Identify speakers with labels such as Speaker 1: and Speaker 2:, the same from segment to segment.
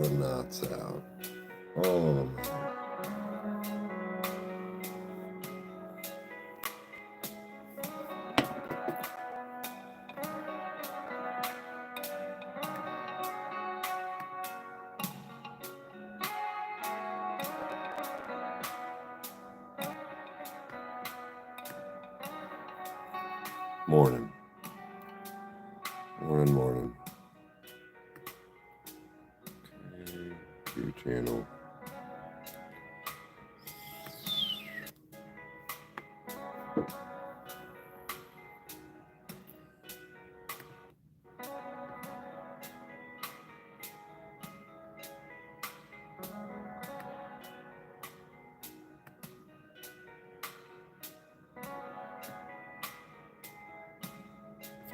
Speaker 1: the nuts out. Oh, man. Morning. Morning. Okay, view channel.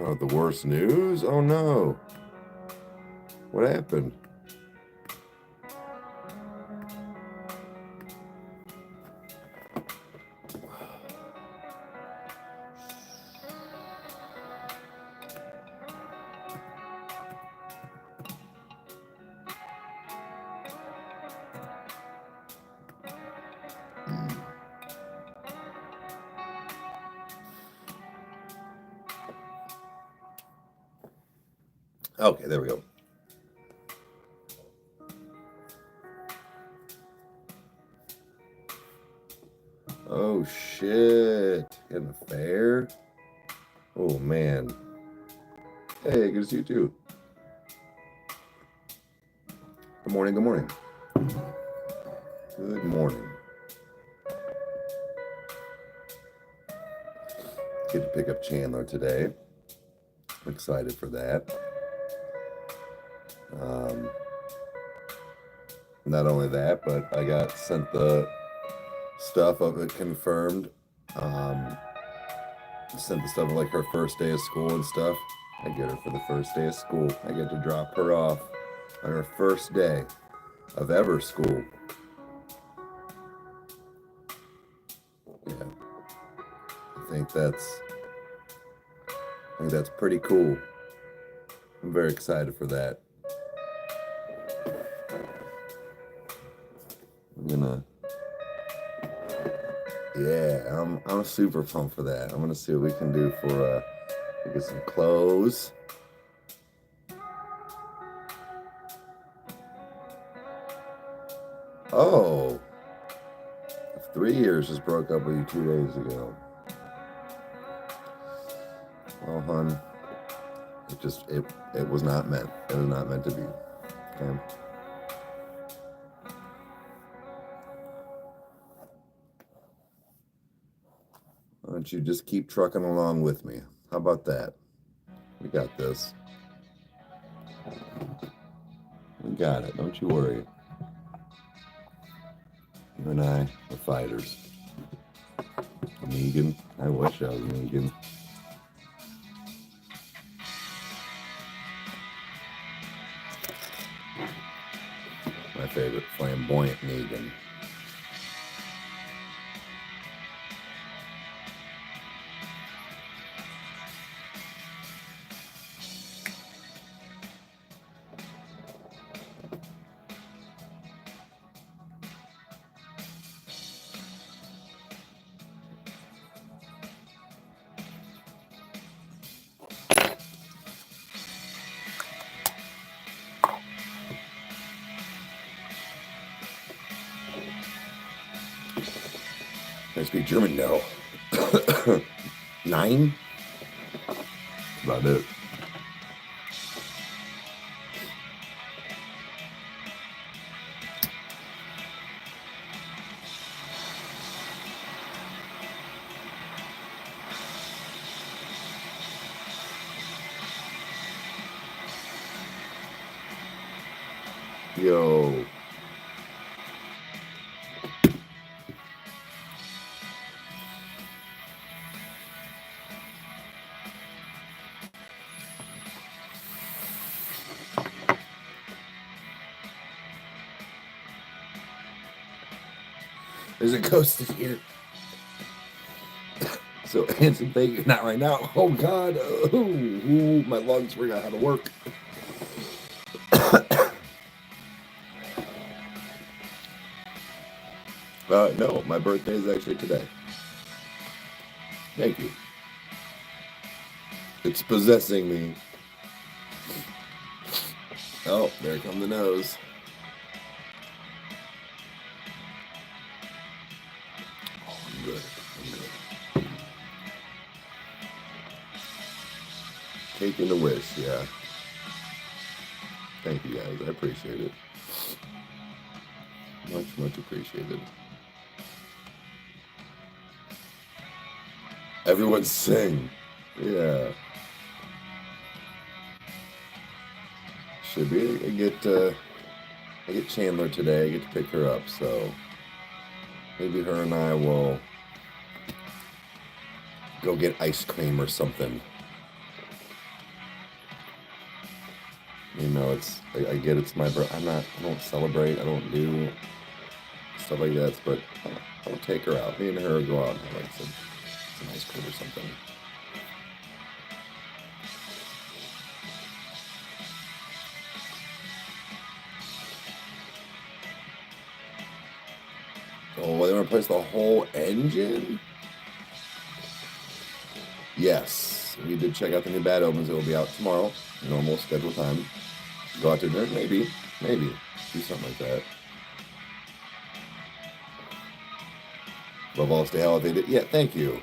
Speaker 1: Oh, the worst news? Oh no. What happened? Okay, there we go. Oh shit. In the fair? Oh man. Hey, good to see you too. Good morning. Good morning. Get to pick up Chandler today. I'm excited for that. Not only that, but I got sent the stuff of it confirmed. Sent the stuff of like her first day of school and stuff. I get her for the first day of school. I get to drop her off on her first day of ever school. Yeah. I think that's pretty cool. I'm very excited for that. I'm super pumped for that. I'm gonna see what we can do for get some clothes. Oh, 3 years just broke up with you 2 days ago. Well, hon, it was not meant. It was not meant to be. Okay. Why don't you just keep trucking along with me? How about that? We got this. We got it. Don't you worry. You and I are fighters. Negan. I wish I was Negan. My favorite, flamboyant Negan. I speak German now. 9? That's about it. Yo. There's a ghost in here. So, handsome, thank you. Not right now. Oh, God. Ooh, my lungs forgot how to work. No, my birthday is actually today. Thank you. It's possessing me. Oh, there come the nose. Oh, I'm good. I'm good. Taking the wish, yeah. Thank you guys. I appreciate it. Much, much appreciated. Everyone sing. Yeah. Should be. I get Chandler today. I get to pick her up, so maybe her and I will go get ice cream or something. You know, I get it's my birthday. I don't celebrate. I don't do stuff like that. But I'll take her out. Me and her go out and have like some ice cream or something. Oh, they want to replace the whole engine? Yes. We did check out the new Bad Omens. It will be out tomorrow. Normal scheduled time. Go out to dinner? Maybe. Do something like that. Above all, stay elevated. Yeah, thank you.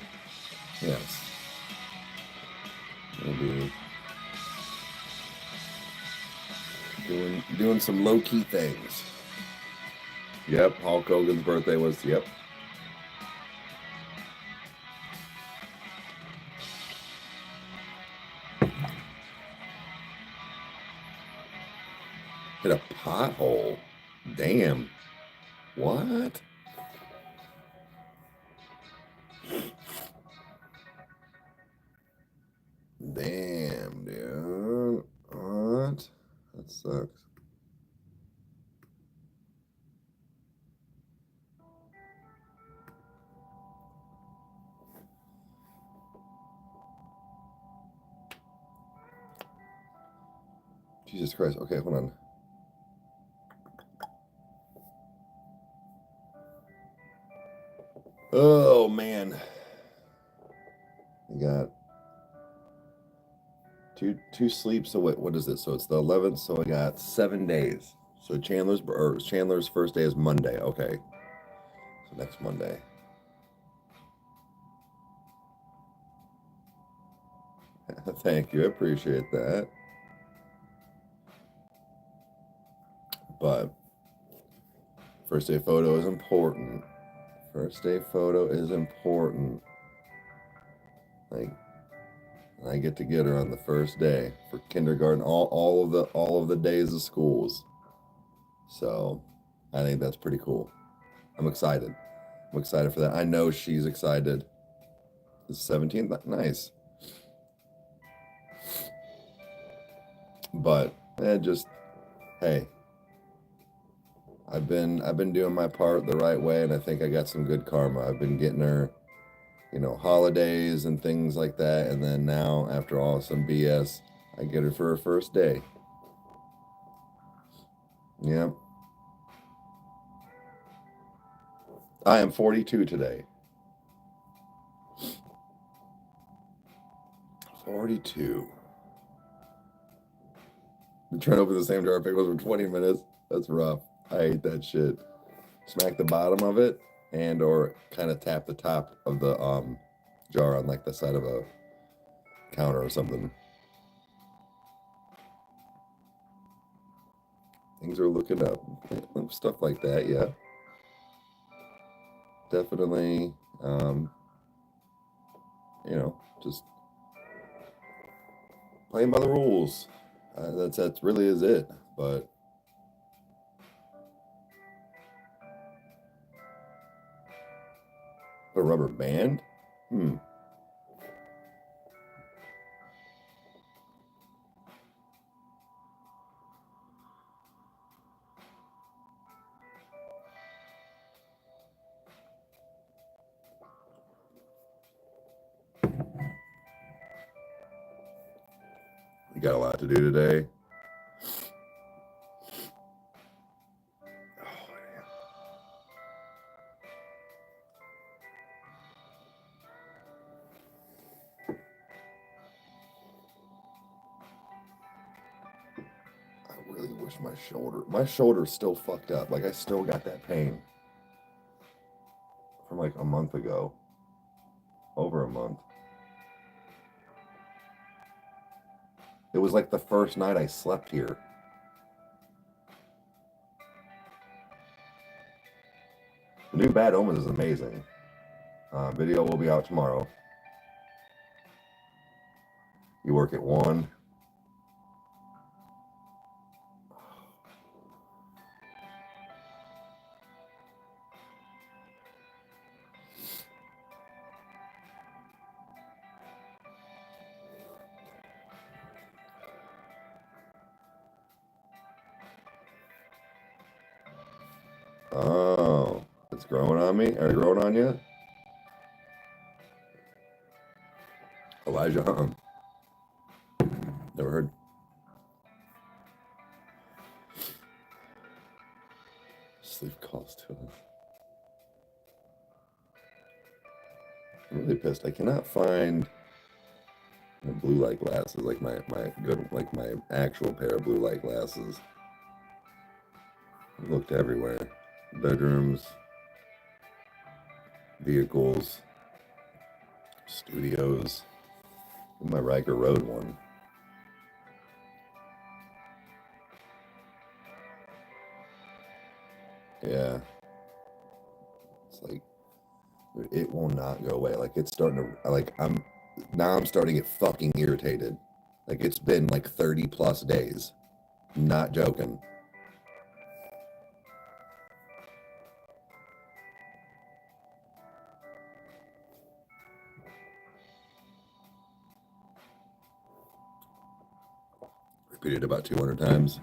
Speaker 1: Yes. Maybe doing some low-key things. Yep, Hulk Hogan's birthday was, yep. Hit a pothole. Damn. What? Damn, dude. What? That sucks. Jesus Christ. Okay, hold on. Oh, man. I got two sleeps. So what is this? So it's the 11th. So I got 7 days. So Chandler's first day is Monday. Okay. So next Monday. Thank you. I appreciate that. But first day photo is important. First day photo is important. Like, I get to get her on the first day for kindergarten, all of the days of schools. So I think that's pretty cool. I'm excited. I'm excited for that. I know she's excited. The 17th, nice. But just hey, I've been doing my part the right way, and I think I got some good karma. I've been getting her, holidays and things like that, and then now after all some BS, I get her for her first day. Yep. I am 42 today. 42. I'm trying to open the same jar of pickles for 20 minutes. That's rough. I hate that shit. Smack the bottom of it and or kind of tap the top of the jar on like the side of a counter or something. Things are looking up. Stuff like that, yeah. Definitely, just playing by the rules. That really is it. But a rubber band? We got a lot to do today. wish my shoulder's still fucked up. Like I still got that pain from like a month ago. Over a month. It was like the first night I slept here. The new Bad Omens is amazing. Video will be out tomorrow. You work at 1. Oh, it's growing on me? Are you growing on you? Elijah Hung. Never heard. Sleep calls to him. I'm really pissed. I cannot find my blue light glasses, like my actual pair of blue light glasses. I looked everywhere. Bedrooms, vehicles, studios. My Rykerroad one. Yeah. It's like, it will not go away. Like, it's starting to, like, I'm starting to get fucking irritated. Like, it's been like 30 plus days. Not joking. Repeated about 200 times.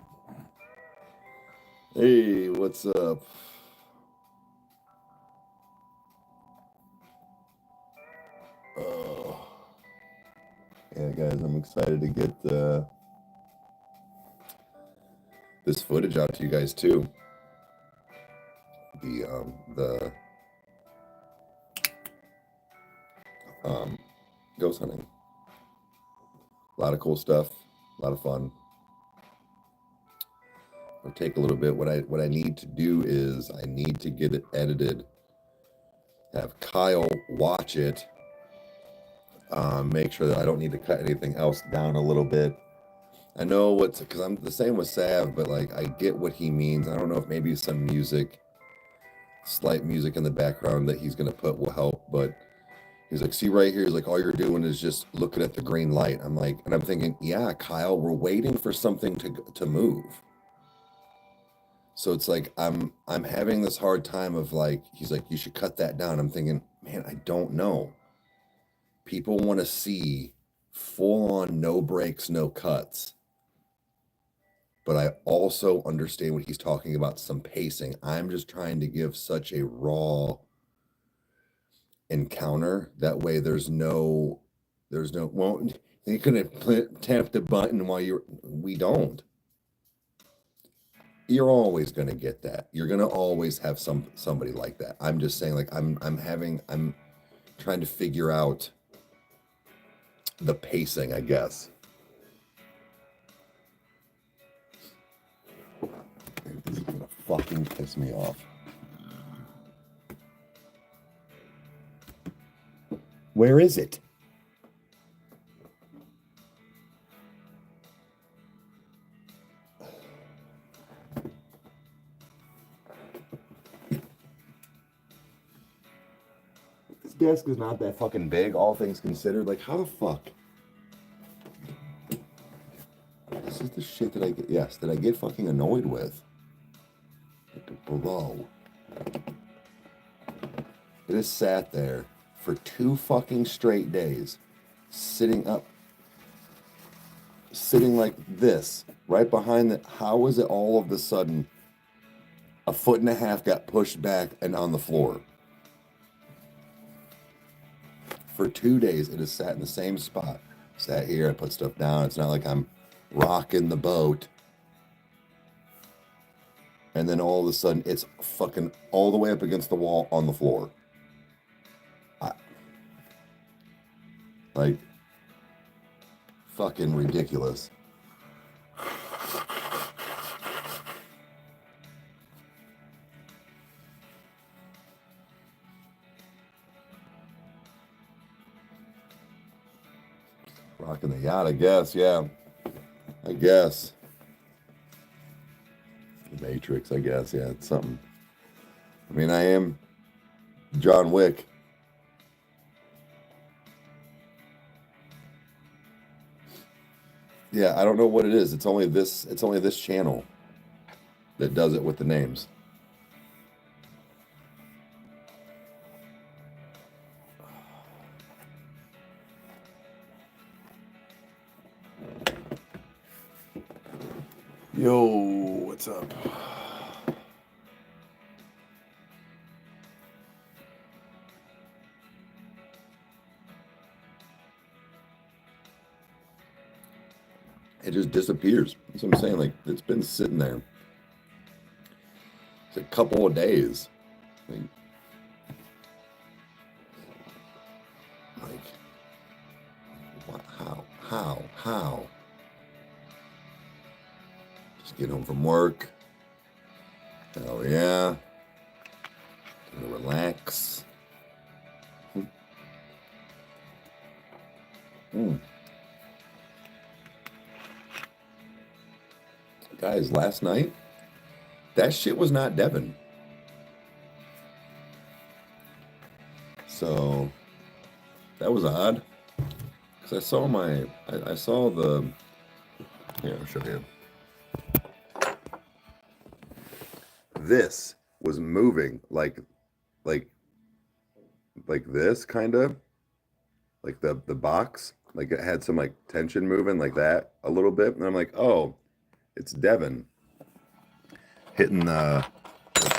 Speaker 1: Hey, what's up? Oh. Yeah, guys, I'm excited to get this footage out to you guys too. The ghost hunting. A lot of cool stuff, a lot of fun. It'll take a little bit. What I need to do is I need to get it edited, have Kyle watch it, make sure that I don't need to cut anything else down a little bit. I know because I'm the same with Sav, but like I get what he means. I don't know if maybe some music, slight music in the background that he's gonna put will help, but he's like, see right here, he's like, all you're doing is just looking at the green light. I'm like, and I'm thinking, yeah, Kyle, we're waiting for something to move. So it's like I'm having this hard time of like, he's like, you should cut that down. I'm thinking, man, I don't know. People want to see full on, no breaks, no cuts. But I also understand what he's talking about, some pacing. I'm just trying to give such a raw encounter. That way there's no, well, you couldn't tap the button while we don't. You're always going to get that. You're going to always have somebody like that. I'm just saying, like, I'm trying to figure out the pacing, I guess. This is going to fucking piss me off. Where is it? This desk is not that fucking big, all things considered. Like, how the fuck? This is the shit that I get, yes, that I get fucking annoyed with. Bro. It has sat there for 2 fucking straight days, sitting like this, right behind the, how is it all of a sudden 1.5 feet got pushed back and on the floor? For 2 days, it has sat in the same spot. Sat here, I put stuff down. It's not like I'm rocking the boat. And then all of a sudden, it's fucking all the way up against the wall on the floor. Like, fucking ridiculous. Rocking the yacht, I guess. Yeah, I guess. The Matrix, I guess. Yeah, it's something. I mean, I am John Wick. Yeah, I don't know what it is. It's only this. It's only this channel that does it with the names. Yo, what's up? It just disappears. That's what I'm saying. Like, it's been sitting there. It's a couple of days. Like what? How? Just get home from work. Hell yeah. Gonna relax. Guys, last night, that shit was not Devin. So that was odd. Because I saw the, here, I'll show you. This was moving like this, kind of. Like the box. Like it had some like tension moving like that a little bit. And I'm like, oh, it's Devin. Hitting like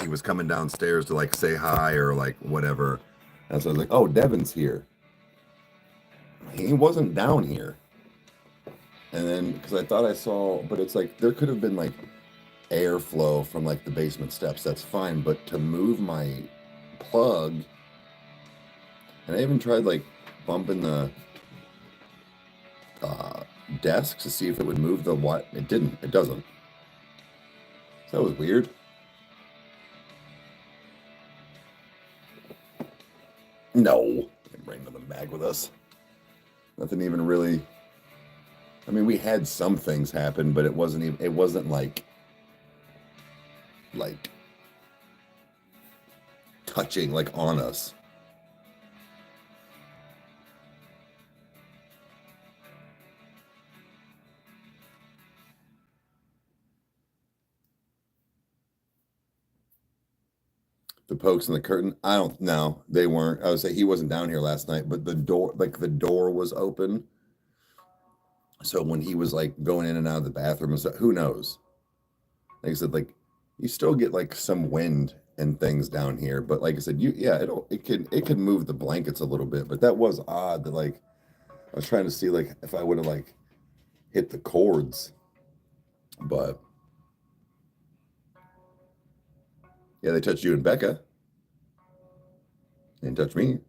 Speaker 1: he was coming downstairs to like say hi or like whatever. And so I was like, oh, Devin's here. He wasn't down here. And then, because I thought I saw, but it's like, there could have been like airflow from like the basement steps. That's fine. But to move my plug, and I even tried like bumping the desk to see if it would move the what. It didn't. It doesn't. So that was weird. No. Bring nothing back with us. Nothing even really. I mean, we had some things happen, but it wasn't even. It wasn't like touching, like on us. The pokes in the curtain. I don't know. They weren't. I would say he wasn't down here last night, but the door was open. So when he was like going in and out of the bathroom and stuff, who knows? Like I said, like you still get like some wind and things down here, but like I said, it could move the blankets a little bit, but that was odd that like I was trying to see like if I would have like hit the cords, but yeah, they touched you and Becca. They didn't touch me.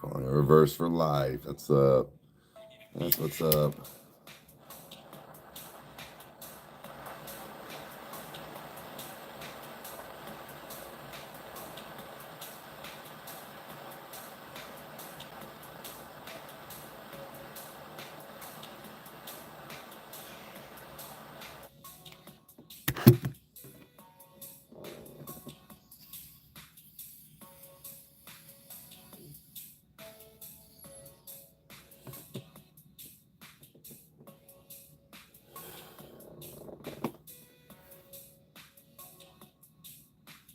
Speaker 1: Calling a reverse for life. That's what's up.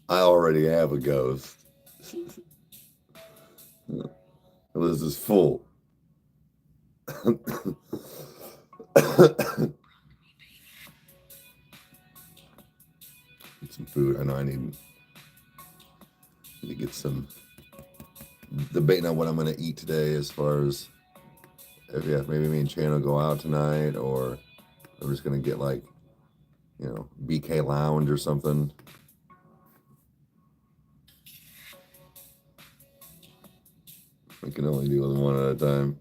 Speaker 1: I already have a ghost. This is full. Get some food. I know I need to get some debating on what I'm going to eat today as far as if maybe me and Chan will go out tonight, or I'm just going to get like, BK Lounge or something. I can only deal with one at a time.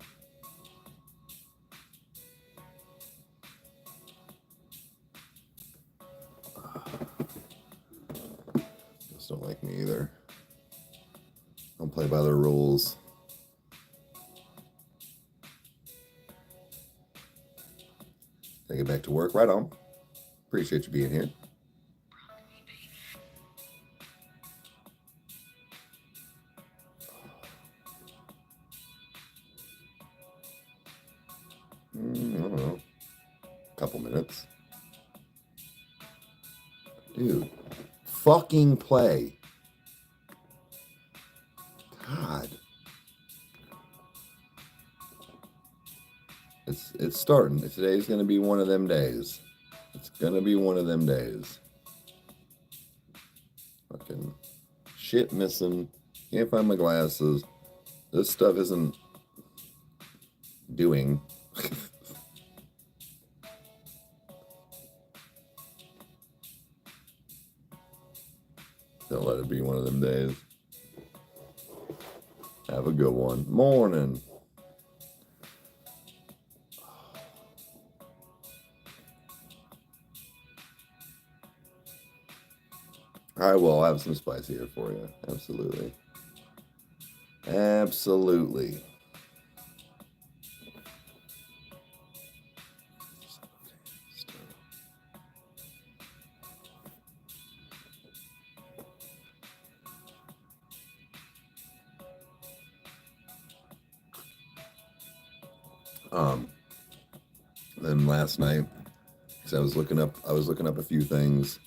Speaker 1: don't like me either. Don't play by their rules. Take it back to work. Right on. Appreciate you being here. I don't know. Couple minutes. Dude. Fucking play. God. It's starting. Today's gonna be one of them days. It's gonna be one of them days. Fucking shit missing. Can't find my glasses. This stuff isn't doing. Don't let it be one of them days. Have a good one. Morning. All right, well, I'll have some spice here for you. Absolutely. Absolutely. Then last night, because I was looking up a few things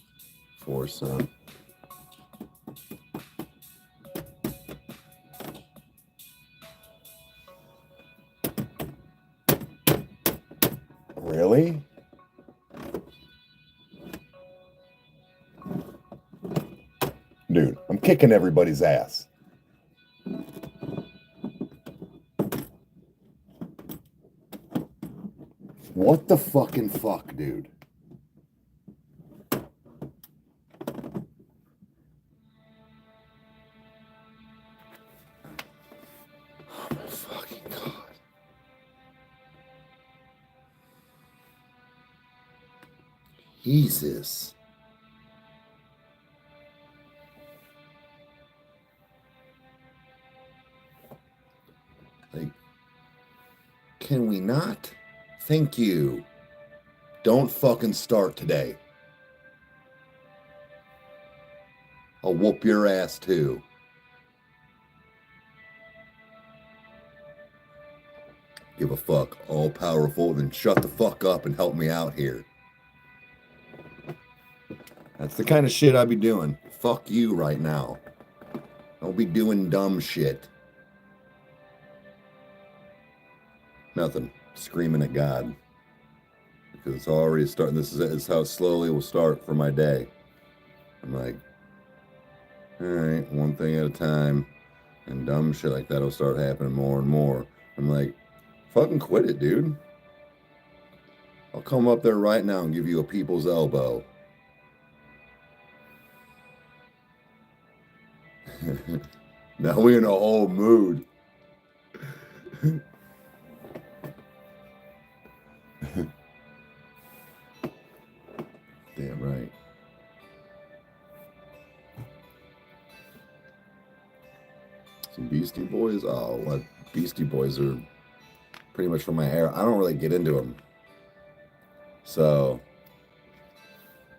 Speaker 1: for some. Really? Dude, I'm kicking everybody's ass. What the fucking fuck, dude? Oh my fucking God. Jesus. Like, can we not? Thank you. Don't fucking start today. I'll whoop your ass too. Give a fuck. All powerful, then shut the fuck up and help me out here. That's the kind of shit I be doing. Fuck you right now. Don't be doing dumb shit. Nothing. Screaming at God. Because it's already starting. This is how slowly it will start for my day. I'm like, all right, one thing at a time. And dumb shit like that will start happening more and more. I'm like, fucking quit it, dude. I'll come up there right now and give you a people's elbow. Now we're in a whole mood. Damn right. Some Beastie Boys? Oh, what? Beastie Boys are pretty much from my era. I don't really get into them. So,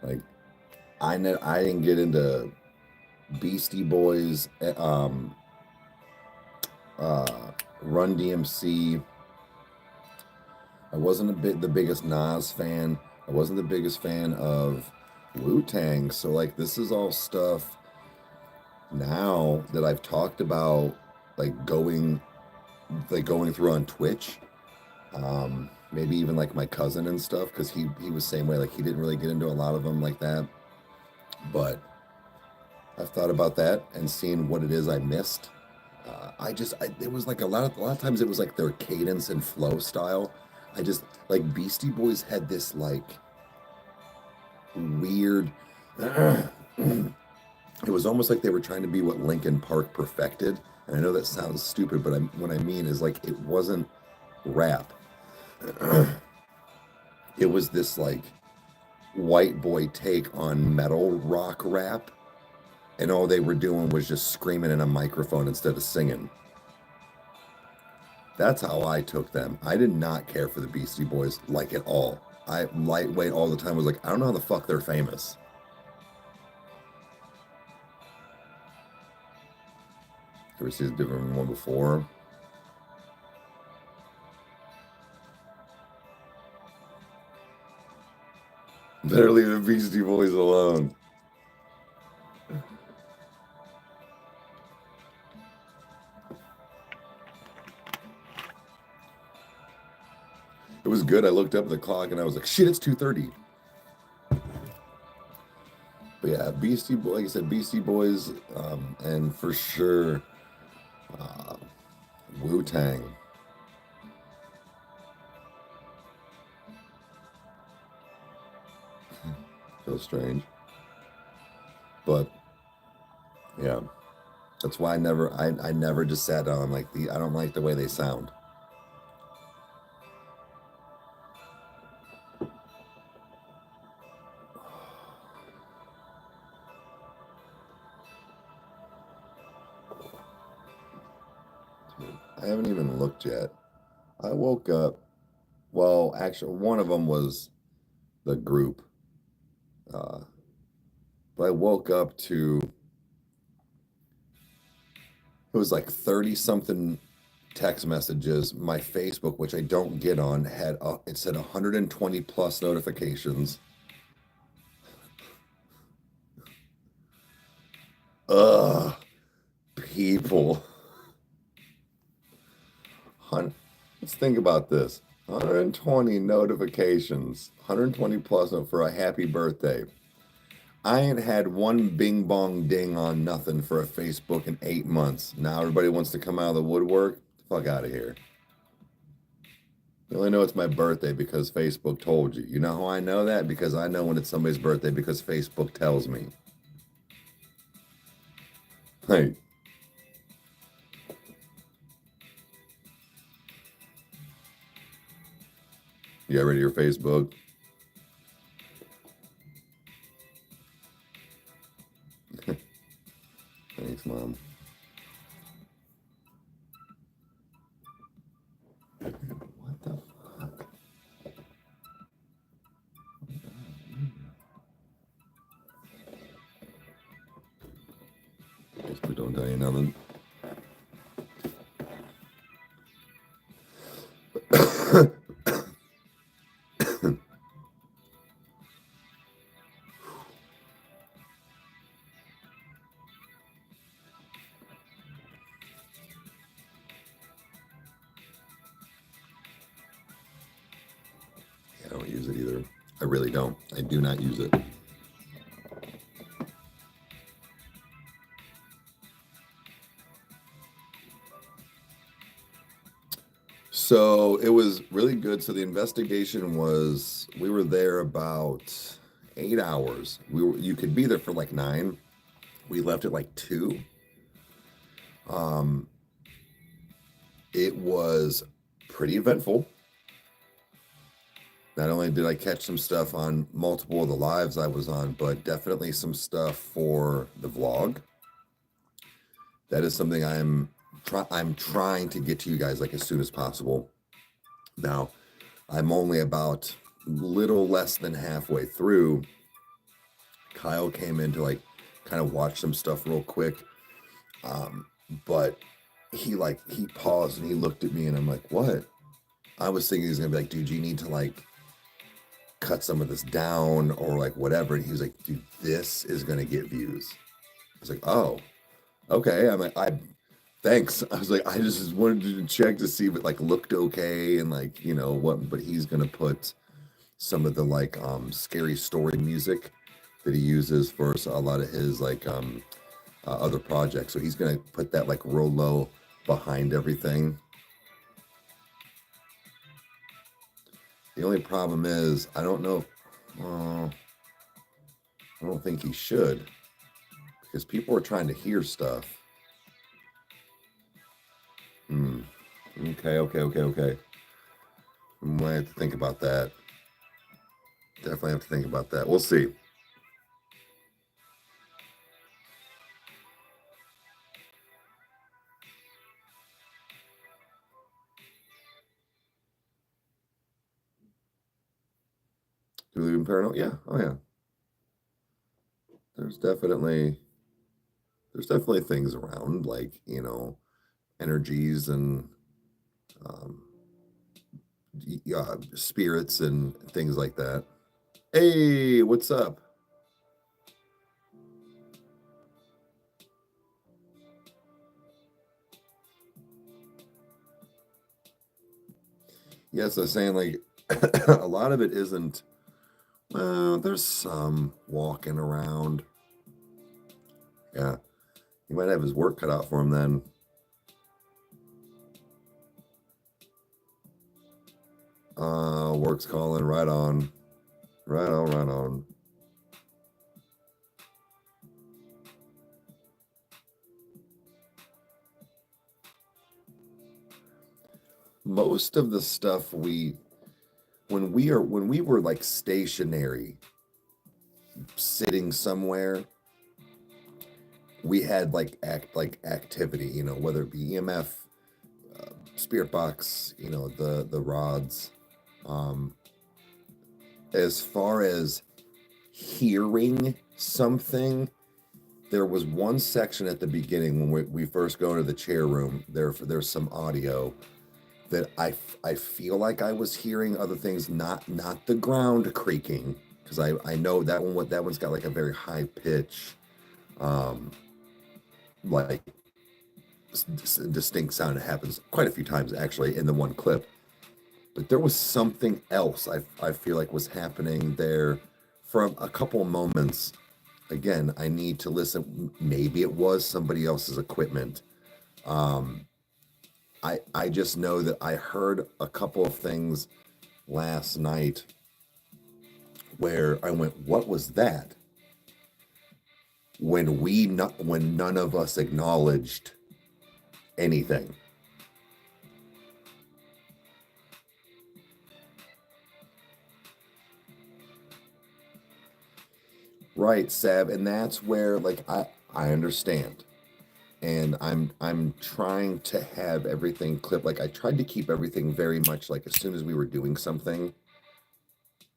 Speaker 1: like, I didn't get into Beastie Boys, Run DMC. I wasn't the biggest Nas fan. I wasn't the biggest fan of Wu-Tang. So, like, this is all stuff now that I've talked about, like going through on Twitch. Maybe even like my cousin and stuff, because he was the same way. Like, he didn't really get into a lot of them like that. But I've thought about that and seen what it is I missed. It was like a lot of times it was like their cadence and flow style. I just, like, Beastie Boys had this like weird, it was almost like they were trying to be what Linkin Park perfected. And I know that sounds stupid, but what I mean is, like, it wasn't rap. It was this like white boy take on metal rock rap. and all they were doing was just screaming in a microphone instead of singing. That's how I took them. I did not care for the Beastie Boys like at all. I lightweight all the time was like, I don't know how the fuck they're famous. Ever see a different one before? Better leave the Beastie Boys alone. It was good. I looked up at the clock and I was like, shit, it's 2:30. But yeah, Beastie Boys, like I said, Beastie Boys, and for sure, Wu-Tang. Feels strange. But yeah, that's why I never just sat down. Like I don't like the way they sound. I haven't even looked yet. I woke up. Well, actually, one of them was the group. But I woke up to, it was like 30 something text messages. My Facebook, which I don't get on, had it said 120 plus notifications. Ugh, people. Let's think about this. 120 notifications, 120 plus for a happy birthday. I ain't had one bing bong ding on nothing for a Facebook in 8 months. Now everybody wants to come out of the woodwork. Fuck out of here. You only know it's my birthday because Facebook told you. You know how I know that? Because I know when it's somebody's birthday because Facebook tells me. Hey. You got rid of your Facebook? Thanks, Mom. What the fuck? Facebook don't tell you nothing. I don't use it either. I really don't. I do not use it. So it was really good. So the investigation was, we were there about 8 hours. You could be there for like 9. We left at like 2. It was pretty eventful. Not only did I catch some stuff on multiple of the lives I was on, but definitely some stuff for the vlog. That is something I'm trying to get to you guys like as soon as possible. Now, I'm only about little less than halfway through. Kyle came in to like kind of watch some stuff real quick. But he paused and he looked at me and I'm like, what? I was thinking he's gonna be like, dude, you need to like cut some of this down or like whatever. And he was like, dude, this is gonna get views. I was like, oh, okay. I'm like, thanks. I was like, I just wanted to check to see if it like looked okay and like, you know what, but he's gonna put some of the like scary story music that he uses for a lot of his like other projects. So he's gonna put that like real low behind everything. The only problem is I don't know. I don't think he should because people are trying to hear stuff. Okay. I might have to think about that. Definitely have to think about that. We'll see. in paranormal. Yeah. Oh yeah. There's definitely things around, like, energies and um, spirits and things like that. Hey, what's up? Yes, I was saying, like, a lot of it isn't. Well, there's some walking around. Yeah, he might have his work cut out for him then. Work's calling. Right on. Right on, right on. Most of the stuff when we were like stationary, sitting somewhere, we had like activity, whether it be EMF, spirit box, the rods. As far as hearing something, there was one section at the beginning when we first go into the chair room. There's some audio that I feel like I was hearing other things, not the ground creaking, because I know that one's got like a very high pitch, like distinct sound. It happens quite a few times actually in the one clip. But there was something else I feel like was happening there for a couple of moments. Again, I need to listen. Maybe it was somebody else's equipment. I just know that I heard a couple of things last night where I went, "What was that?" When none of us acknowledged anything. Right, Sab, and that's where, like, I understand. And I'm trying to have everything clipped. Like, I tried to keep everything very much like as soon as we were doing something,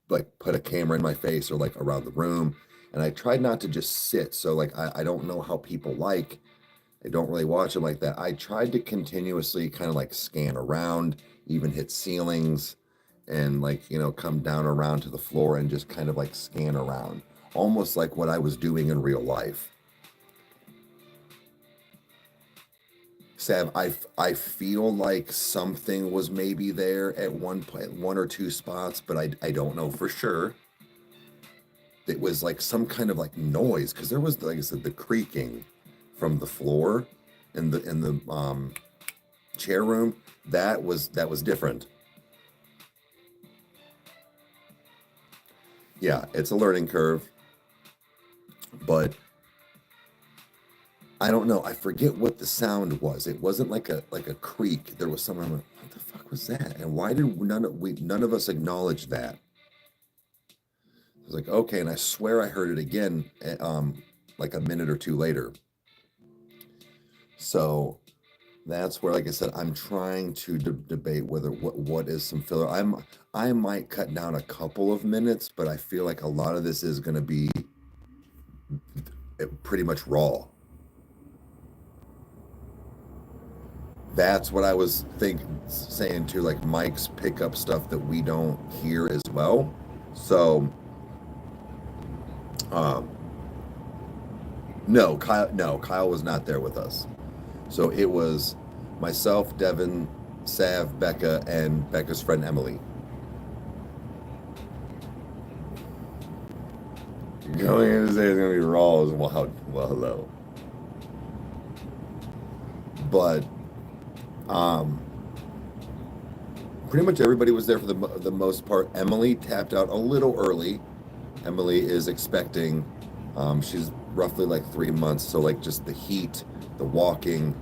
Speaker 1: like put a camera in my face or like around the room. And I tried not to just sit. So like I don't know how people like. I don't really watch it like that. I tried to continuously kind of like scan around, even hit ceilings and like, come down around to the floor and just kind of like scan around, almost like what I was doing in real life. Sam, I feel like something was maybe there at one or two spots, but I don't know for sure. It was like some kind of like noise, because there was, like I said, the creaking from the floor in the chair room. That was different. Yeah, it's a learning curve, but I don't know. I forget what the sound was. It wasn't like a creak. There was something. I'm like, what the fuck was that? And why did none of us acknowledge that? I was like, okay, and I swear I heard it again, like a minute or two later. So that's where, like I said, I'm trying to debate whether what is some filler. I might cut down a couple of minutes, but I feel like a lot of this is going to be pretty much raw. That's what I was saying too. Like, mics pick up stuff that we don't hear as well. So, no, Kyle was not there with us. So it was myself, Devin, Sav, Becca, and Becca's friend Emily. Going in to say it's gonna be raw as well. Well, hello. But pretty much everybody was there for the most part. Emily tapped out a little early. Emily is expecting. She's roughly like 3 months, so like just the heat, the walking,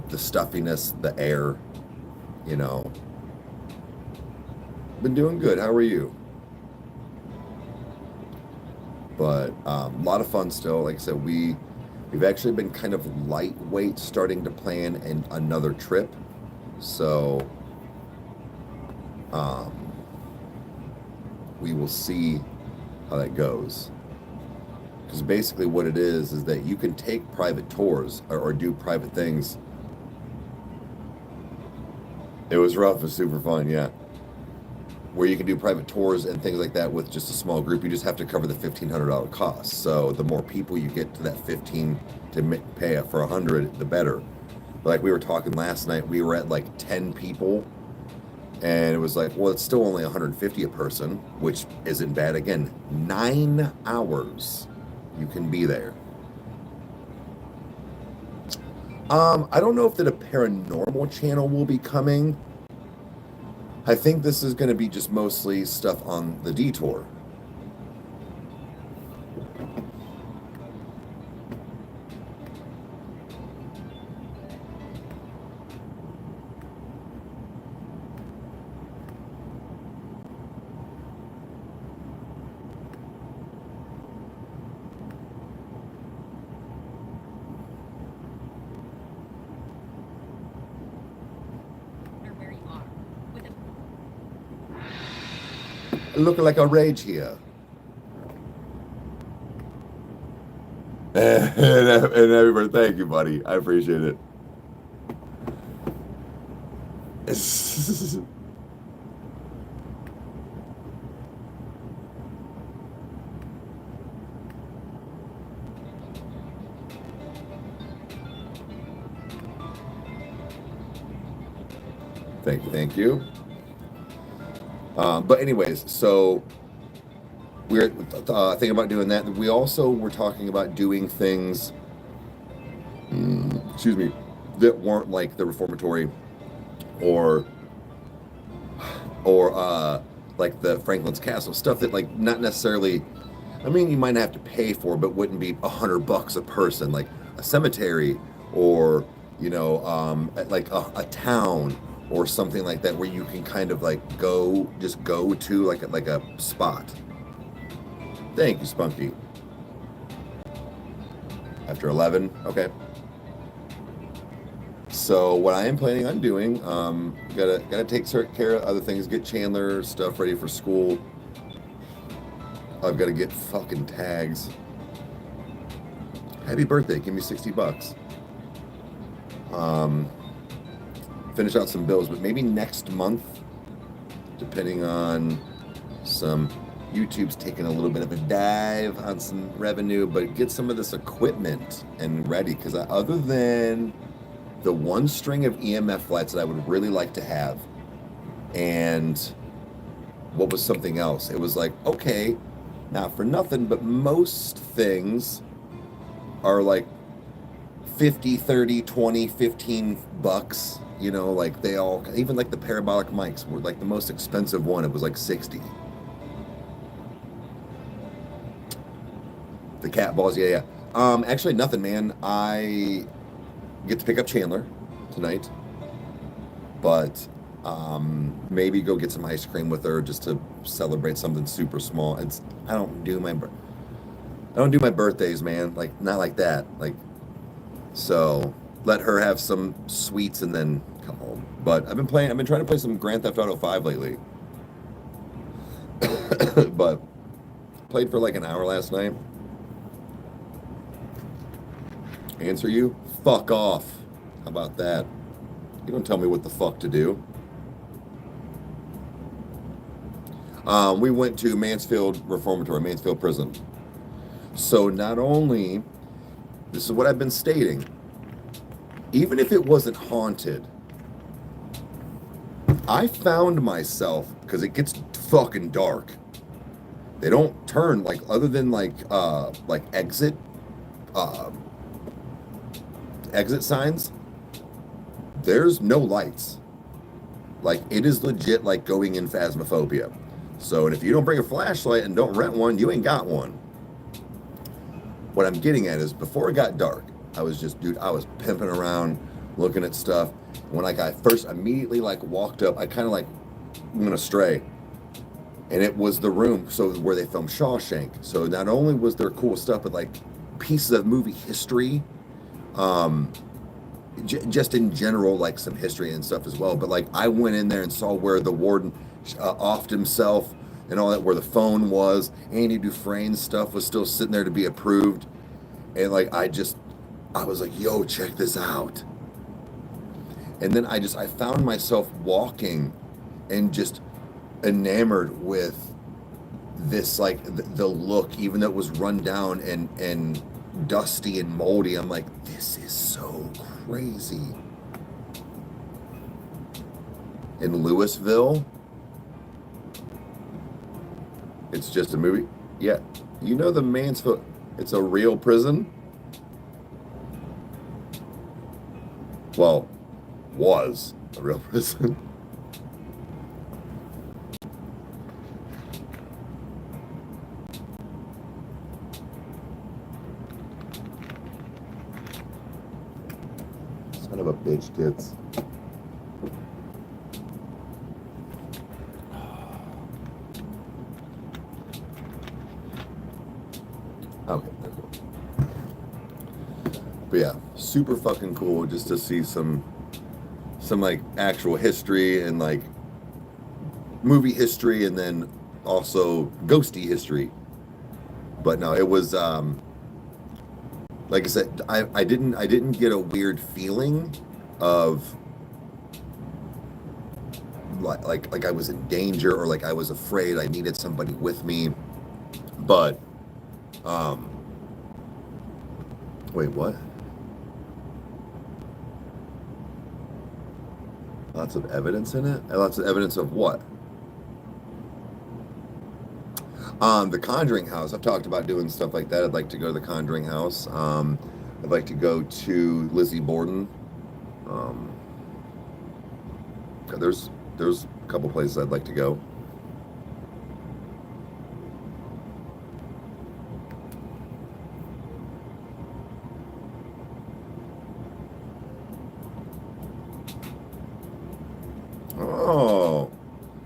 Speaker 1: the stuffiness, the air, Been doing good. How are you? But a lot of fun still. Like I said, we've actually been kind of lightweight starting to plan another trip. So we will see how that goes. Because basically what it is that you can take private tours or do private things. It was rough, it was super fun, yeah. Where you can do private tours and things like that with just a small group. You just have to cover the $1,500 cost. So the more people you get to that 15 to pay it for 100, the better. But like we were talking last night, we were at like 10 people, and it was like, well, it's still only 150 a person, which isn't bad. Again, 9 hours you can be there. I don't know if that a paranormal channel will be coming. I think this is going to be just mostly stuff on the detour. Looking like a rage here. And everybody, thank you, buddy. I appreciate it. Thank you, thank you. But anyways, so we're thinking about doing that. We also were talking about doing things, excuse me, that weren't like the reformatory or like the Franklin's Castle, stuff that like not necessarily, I mean, you might have to pay for, but wouldn't be $100 a person, like a cemetery or, you know, like a town or something like that, where you can kind of like just go to like a spot. Thank you, Spunky. After 11, okay. So what I am planning on doing, gotta take care of other things, get Chandler stuff ready for school. I've got to get fucking tags. Happy birthday, give me $60. Finish out some bills, but maybe next month, depending on YouTube's taking a little bit of a dive on some revenue, but get some of this equipment and ready, because other than the one string of EMF lights that I would really like to have, and what was something else? It was like, okay, not for nothing, but most things are like 50, 30, 20, $15. You know, like they all, even like the parabolic mics were like the most expensive one. It was like 60. The cat balls, yeah. Actually nothing, man. I get to pick up Chandler tonight, but maybe go get some ice cream with her just to celebrate something super small. I don't do my birthdays, man. Like not like that. Like, so let her have some sweets and then come home. But I've been trying to play some Grand Theft Auto 5 lately. But played for like an hour last night. Answer you? Fuck off. How about that? You don't tell me what the fuck to do. We went to Mansfield Reformatory, Mansfield Prison. So not only, this is what I've been stating, even if it wasn't haunted, I found myself, because it gets fucking dark. They don't turn, like, other than like exit signs, there's no lights. Like, it is legit like going in Phasmophobia. So, and if you don't bring a flashlight and don't rent one, you ain't got one. What I'm getting at is, before it got dark, I was pimping around, looking at stuff. When like I first immediately like walked up, I kind of like went astray. And it was the room where they filmed Shawshank. So not only was there cool stuff, but like pieces of movie history, just in general, like some history and stuff as well. But like I went in there and saw where the warden offed himself, and all that, where the phone was. Andy Dufresne's stuff was still sitting there to be approved. And like, I was like, yo, check this out. And then I found myself walking and just enamored with this, like the look, even though it was run down and dusty and moldy. I'm like, this is so crazy. In Louisville, it's just a movie. Yeah, you know the Mansfield, it's a real prison. Well, was a real prison. Son of a bitch, kids. Okay, there we go. But yeah, super fucking cool just to see some like actual history and like movie history, and then also ghosty history. But no, it was like I said, I didn't get a weird feeling of like I was in danger, or like I was afraid I needed somebody with me. But wait, what? Lots of evidence in it? Lots of evidence of what? The Conjuring House. I've talked about doing stuff like that. I'd like to go to the Conjuring House. I'd like to go to Lizzie Borden. There's a couple places I'd like to go. Oh,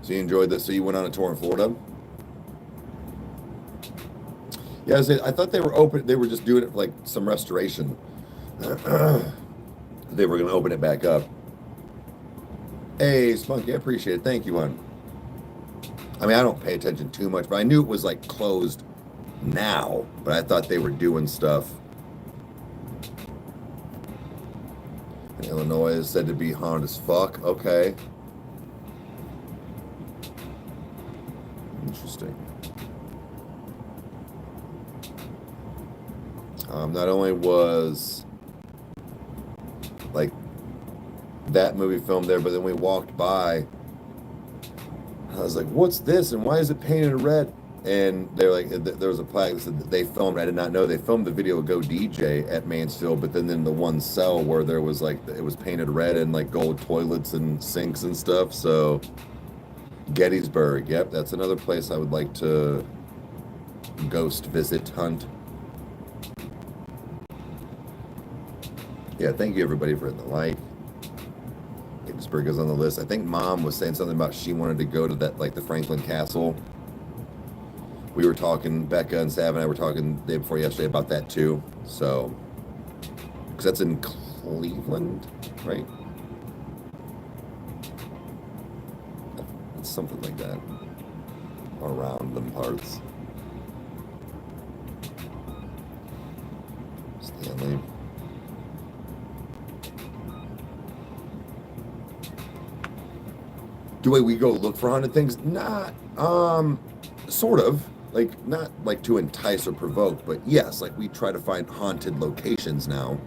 Speaker 1: so you enjoyed this? So you went on a tour in Florida? Yeah, I thought they were open. They were just doing it for like some restoration. They were going to open it back up. Hey, Spunky, I appreciate it. Thank you, hon. I mean, I don't pay attention too much, but I knew it was like closed now. But I thought they were doing stuff. In Illinois is said to be haunted as fuck. Okay. Interesting. Not only was like that movie filmed there, but then we walked by. I was like, "What's this? And why is it painted red?" And they're like, there was a plaque that said that they filmed. I did not know they filmed the video of Go DJ at Mansfield, but then in the one cell where there was like it was painted red and like gold toilets and sinks and stuff. So Gettysburg, yep, that's another place I would like to ghost visit, hunt. Yeah, thank you everybody for hitting the like. Gettysburg is on the list. I think Mom was saying something about she wanted to go to that, like the Franklin Castle. We were talking, Becca and Sav and I were talking the day before yesterday about that too. So, because that's in Cleveland, right? It's something like that. Around them parts. Stanley. Do we go look for haunted things? Not, sort of. Like, not like to entice or provoke, but yes, like we try to find haunted locations now.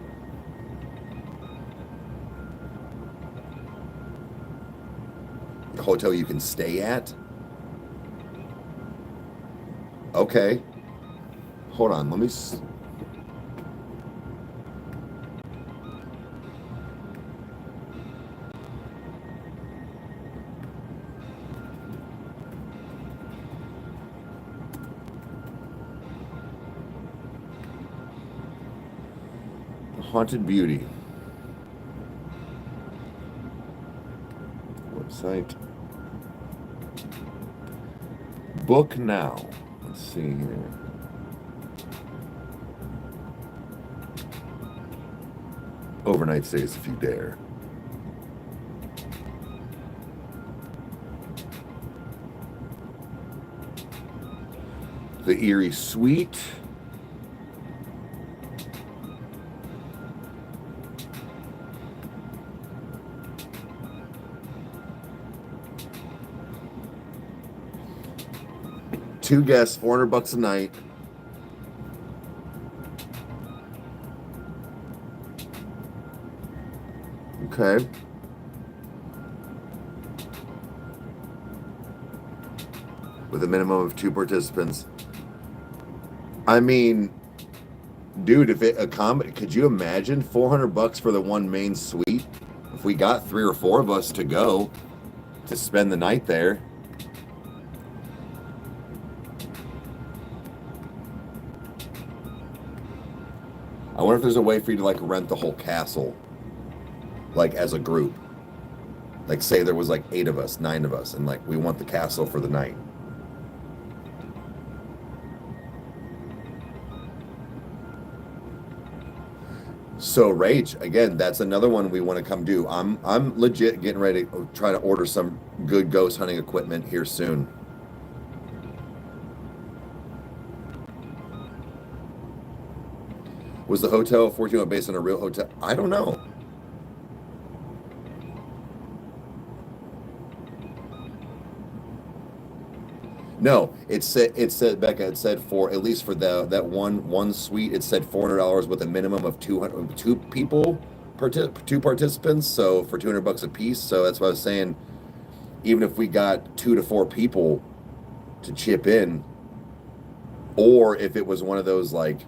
Speaker 1: A hotel you can stay at? Okay. Hold on, let me... Haunted Beauty. Website. Book now. Let's see here. Overnight stays if you dare. The Erie Suite. Two guests, $400 a night. Okay. With a minimum of 2 participants. I mean, dude, if it accommodate, could you imagine $400 for the one main suite? If we got 3 or 4 of us to go to spend the night there. I wonder if there's a way for you to like rent the whole castle, like as a group. Like say there was like 8 of us, 9 of us, and like we want the castle for the night. So Rage, again, that's another one we want to come do. I'm legit getting ready to try to order some good ghost hunting equipment here soon. Was the hotel 14 based on a real hotel? I don't know. No, it said Becca. It said for at least for that one suite, it said $400 with a minimum of 2 people, 2 participants. So for $200 a piece. So that's what I was saying. Even if we got 2 to 4 people to chip in, or if it was one of those like,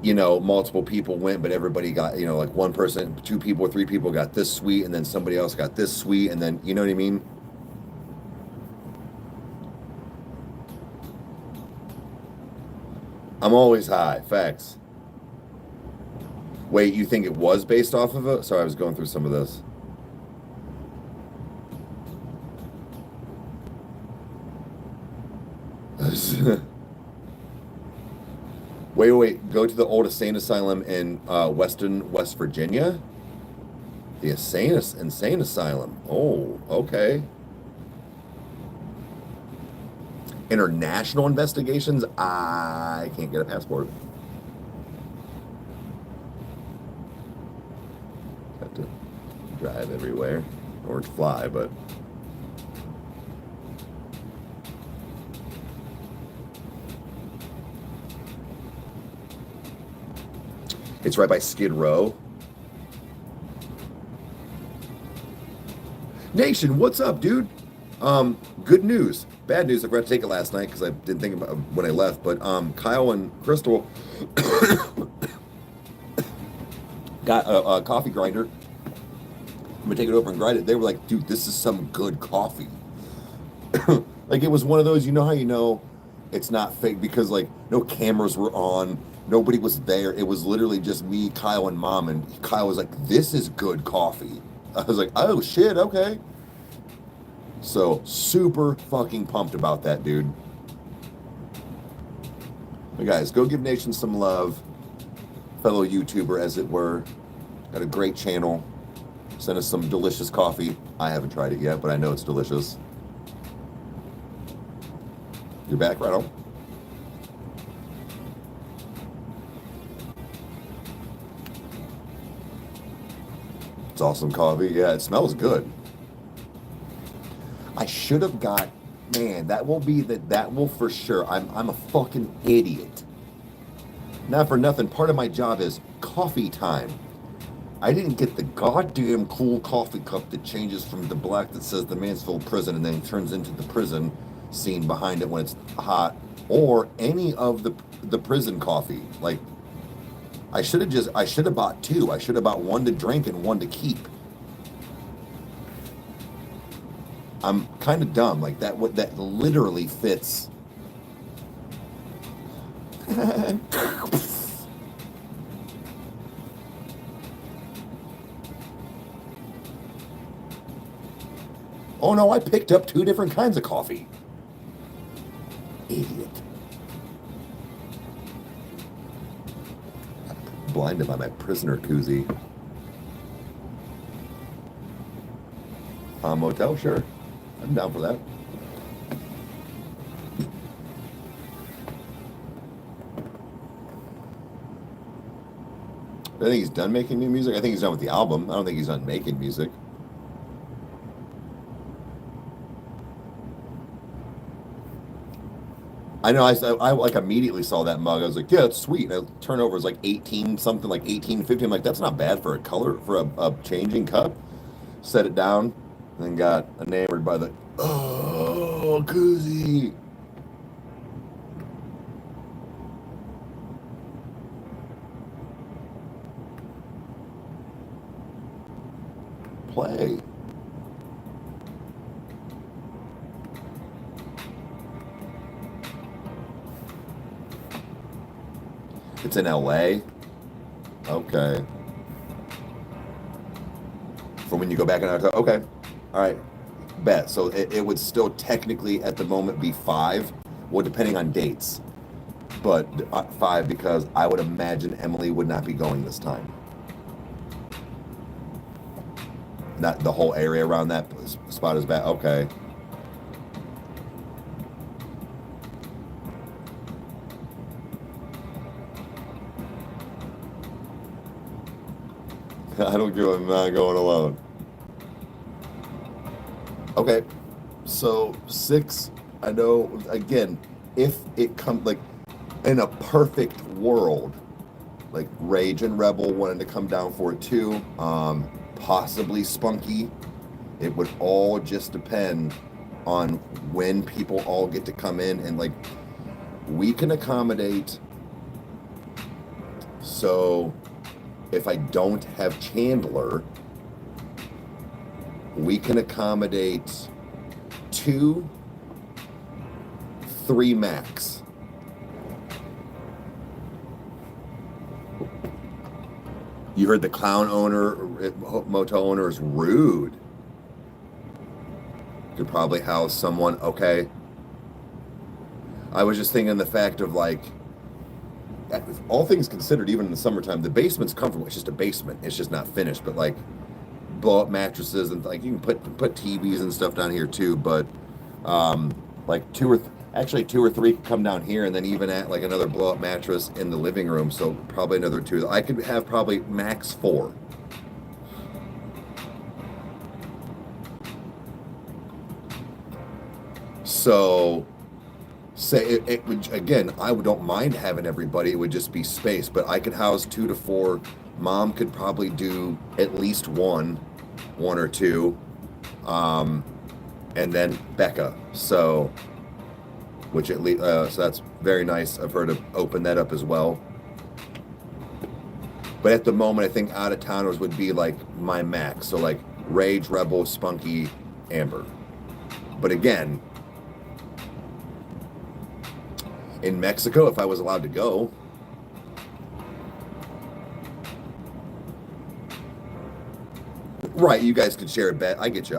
Speaker 1: you know, multiple people went, but everybody got, you know, like 1 person, 2 people, 3 people got this suite, and then somebody else got this suite, and then you know what I mean. I'm always high. Facts. Wait, you think it was based off of it? Sorry, I was going through some of this. Wait. Go to the old insane asylum in Weston, West Virginia? The insane asylum. Oh, okay. International investigations? I can't get a passport. Have to drive everywhere. Or fly, but... It's right by Skid Row. Nation, what's up, dude? Good news. Bad news, I forgot to take it last night because I didn't think about it when I left, but Kyle and Crystal got a coffee grinder. I'm gonna take it over and grind it. They were like, dude, this is some good coffee. Like it was one of those, you know how you know it's not fake because like no cameras were on, nobody was there. It was literally just me, Kyle, and Mom, and Kyle was like, this is good coffee. I was like, oh shit, okay. So super fucking pumped about that, dude. But guys, go give Nation some love. Fellow YouTuber, as it were. Got a great channel. Send us some delicious coffee. I haven't tried it yet, but I know it's delicious. You're back, right on. It's awesome coffee. Yeah, it smells good. I should have got, man, that will for sure. I'm a fucking idiot. Not for nothing, part of my job is coffee time. I didn't get the goddamn cool coffee cup that changes from the black that says the Mansfield prison and then turns into the prison scene behind it when it's hot, or any of the prison coffee. Like, I should have bought 2. I should have bought 1 to drink and 1 to keep. I'm kind of dumb, like that literally fits. Oh no, I picked up 2 different kinds of coffee. Idiot. Blinded by my prisoner koozie. Motel, sure. I'm down for that. I think he's done making new music. I think he's done with the album. I don't think he's done making music. I know. I like immediately saw that mug. I was like, yeah, it's sweet. And the turnover was like 18 something, like 18.50. I'm like, that's not bad for a color for a changing cup. Set it down, and then got enamored by the koozie. Play. It's in LA. Okay. For when you go back in October. Okay. All right. Bet. So it would still technically at the moment be 5. Well, depending on dates. But 5 because I would imagine Emily would not be going this time. Not the whole area around that spot is bad. Okay. I don't give. I'm not going alone. Okay, so 6. I know. Again, if it comes like in a perfect world, like Rage and Rebel wanted to come down for it too. Possibly Spunky. It would all just depend on when people all get to come in, and like we can accommodate. So if I don't have Chandler, we can accommodate 2, 3 max. You heard the clown owner, motel owner is rude. Could probably house someone. Okay. I was just thinking the fact of like, all things considered, even in the summertime, the basement's comfortable. It's just a basement. It's just not finished. But like, blow up mattresses and like you can put TVs and stuff down here too. But like 2 or 3 could come down here, and then even at like another blow up mattress in the living room. So probably another 2. I could have probably max 4. So say it would, again, I don't mind having everybody. It would just be space, but I could house 2 to 4. Mom could probably do at least 1 or 2, and then Becca. So, which at least so that's very nice of her to open that up as well. But at the moment, I think out of towners would be like my max. So like Rage, Rebel, Spunky, Amber. But again, in Mexico, if I was allowed to go, right, you guys could share a bet. I get you.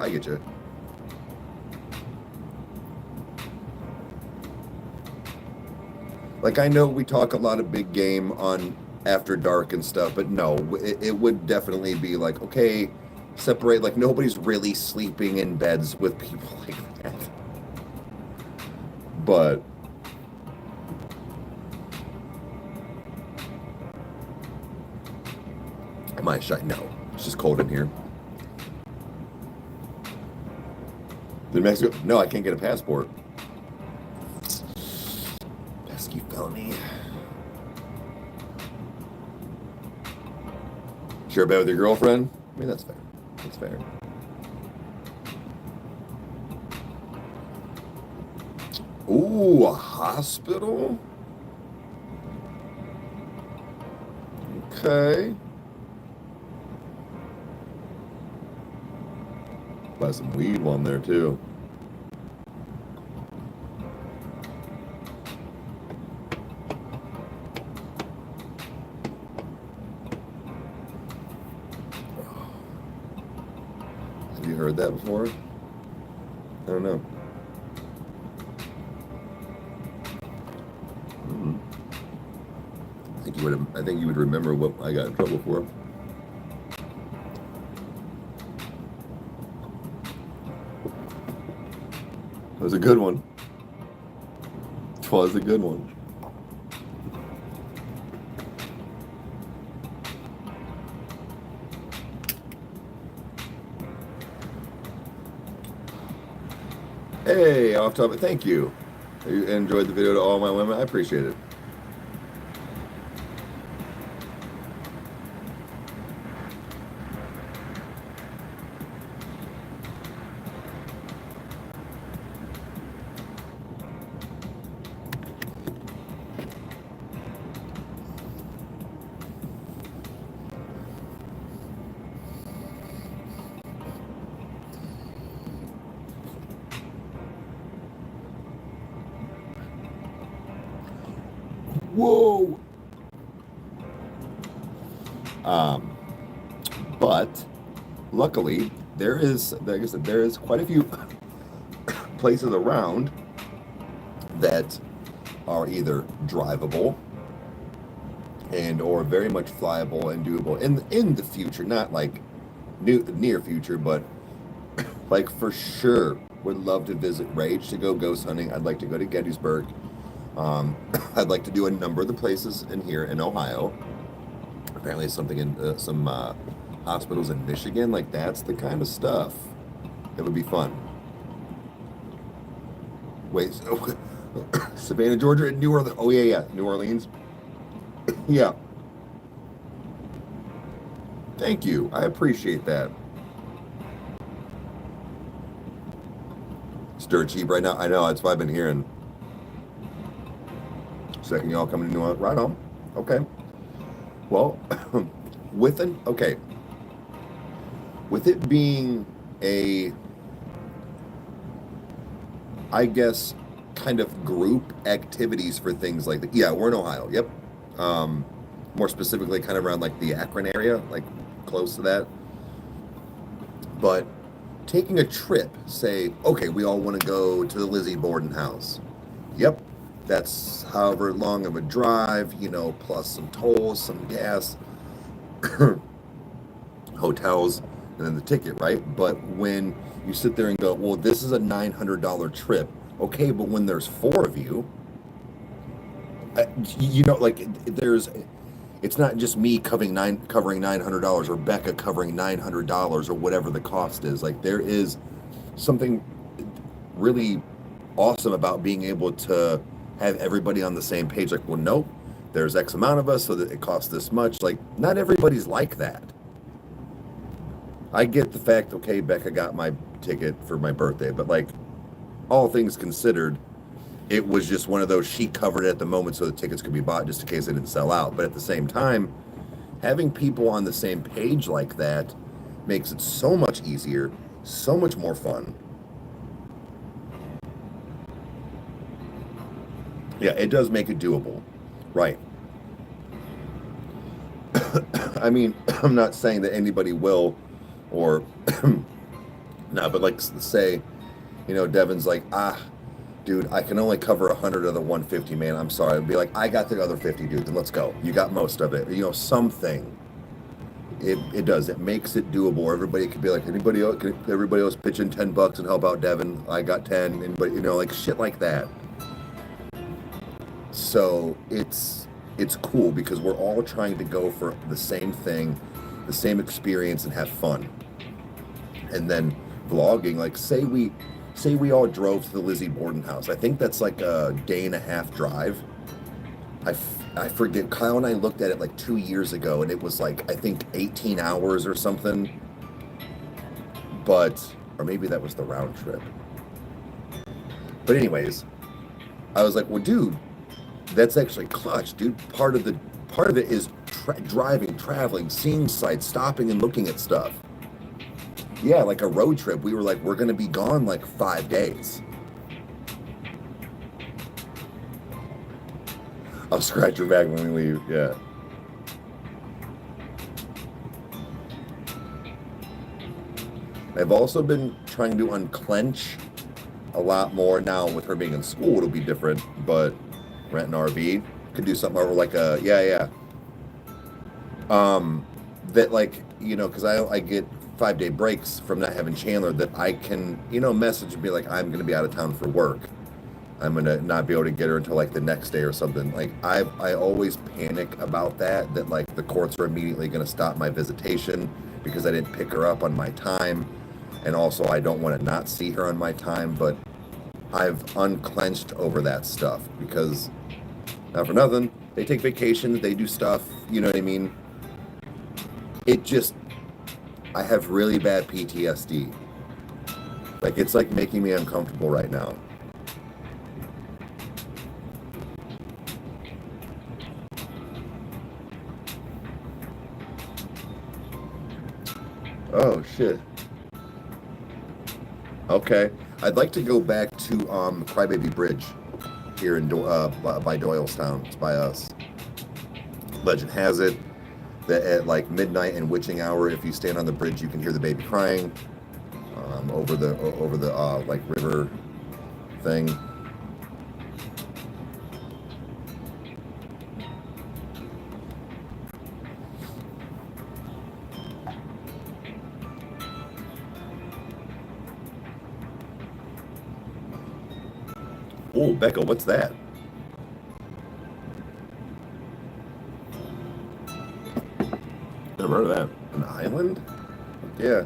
Speaker 1: Like, I know we talk a lot of big game on After Dark and stuff, but no, it would definitely be like, okay, separate. Like, nobody's really sleeping in beds with people like that. But am I shy? No, it's just cold in here. Did Mexico? No, I can't get a passport. Pesky felony. Share a bed with your girlfriend? I mean, that's fair. That's fair. Ooh, a hospital? Okay. Buy some weed while I'm there too. Have you heard that before? I don't know. I think you would remember what I got in trouble for. It was a good one. It was a good one. Hey, off topic. Thank you. You enjoyed the video to all my women. I appreciate it. Whoa. But luckily, like I said, there is quite a few places around that are either drivable and or very much flyable and doable in the future, not like near future, but like for sure would love to visit Rage to go ghost hunting. I'd like to go to Gettysburg. I'd like to do a number of the places in here in Ohio. Apparently, something in some hospitals in Michigan. Like that's the kind of stuff that would be fun. Wait, so Savannah, Georgia, and New Orleans. Oh yeah, New Orleans. Yeah. Thank you. I appreciate that. It's dirt cheap right now. I know. That's what I've been hearing. Second, y'all coming to New Orleans. Right on. Okay. Well, with it being a, I guess, kind of group activities for things like that. Yeah, we're in Ohio. Yep. More specifically, kind of around like the Akron area, like close to that. But taking a trip, say, okay, we all want to go to the Lizzie Borden house. Yep. That's however long of a drive, plus some tolls, some gas, hotels, and then the ticket, right? But when you sit there and go, well, this is a $900 trip. Okay, but when there's four of you, it's not just me covering $900 or Becca covering $900 or whatever the cost is. Like there is something really awesome about being able to have everybody on the same page. Like, well, nope, there's X amount of us, so that it costs this much. Like, not everybody's like that. I get the fact, okay, Becca got my ticket for my birthday, but like, all things considered, it was just one of those, she covered it at the moment so the tickets could be bought just in case they didn't sell out. But at the same time, having people on the same page like that makes it so much easier, so much more fun. Yeah, it does make it doable. Right. I mean, I'm not saying that anybody will or no, but like say, Devin's like, dude, I can only cover 100 of the 150, man. I'm sorry. I'd be like, I got the other 50, dude. Then let's go. You got most of it. Something. It does. It makes it doable. Everybody could be like, everybody else pitch in $10 and help out Devin. I got 10. Anybody, like shit like that. So it's cool because we're all trying to go for the same thing, the same experience, and have fun. And then vlogging, like say we all drove to the Lizzie Borden house. I think that's like a day and a half drive. I forget. Kyle and I looked at it like 2 years ago, and it was like I think 18 hours or something. Or maybe that was the round trip. But anyways, I was like, well, dude, that's actually clutch, dude. Part of it is driving, traveling, seeing sights, stopping and looking at stuff. Yeah, like a road trip. We were like, we're gonna be gone like 5 days. I'll scratch your back when we leave. Yeah. I've also been trying to unclench a lot more now with her being in school. It'll be different, but rent an RV, could do something over like a that like because I get 5-day breaks from not having Chandler, that I can message and be like, I'm gonna be out of town for work, I'm gonna not be able to get her until like the next day or something. Like I always panic about that like the courts are immediately gonna stop my visitation because I didn't pick her up on my time, and also I don't want to not see her on my time. But I've unclenched over that stuff because, not for nothing, they take vacations, they do stuff, you know what I mean? It just, I have really bad PTSD. Like, it's like making me uncomfortable right now. Oh, shit. Okay. I'd like to go back to Crybaby Bridge here in by Doylestown. It's by us. Legend has it that at like midnight and witching hour, if you stand on the bridge, you can hear the baby crying over the like river thing. Oh, Becca, what's that? Never heard of that. An island? Yeah.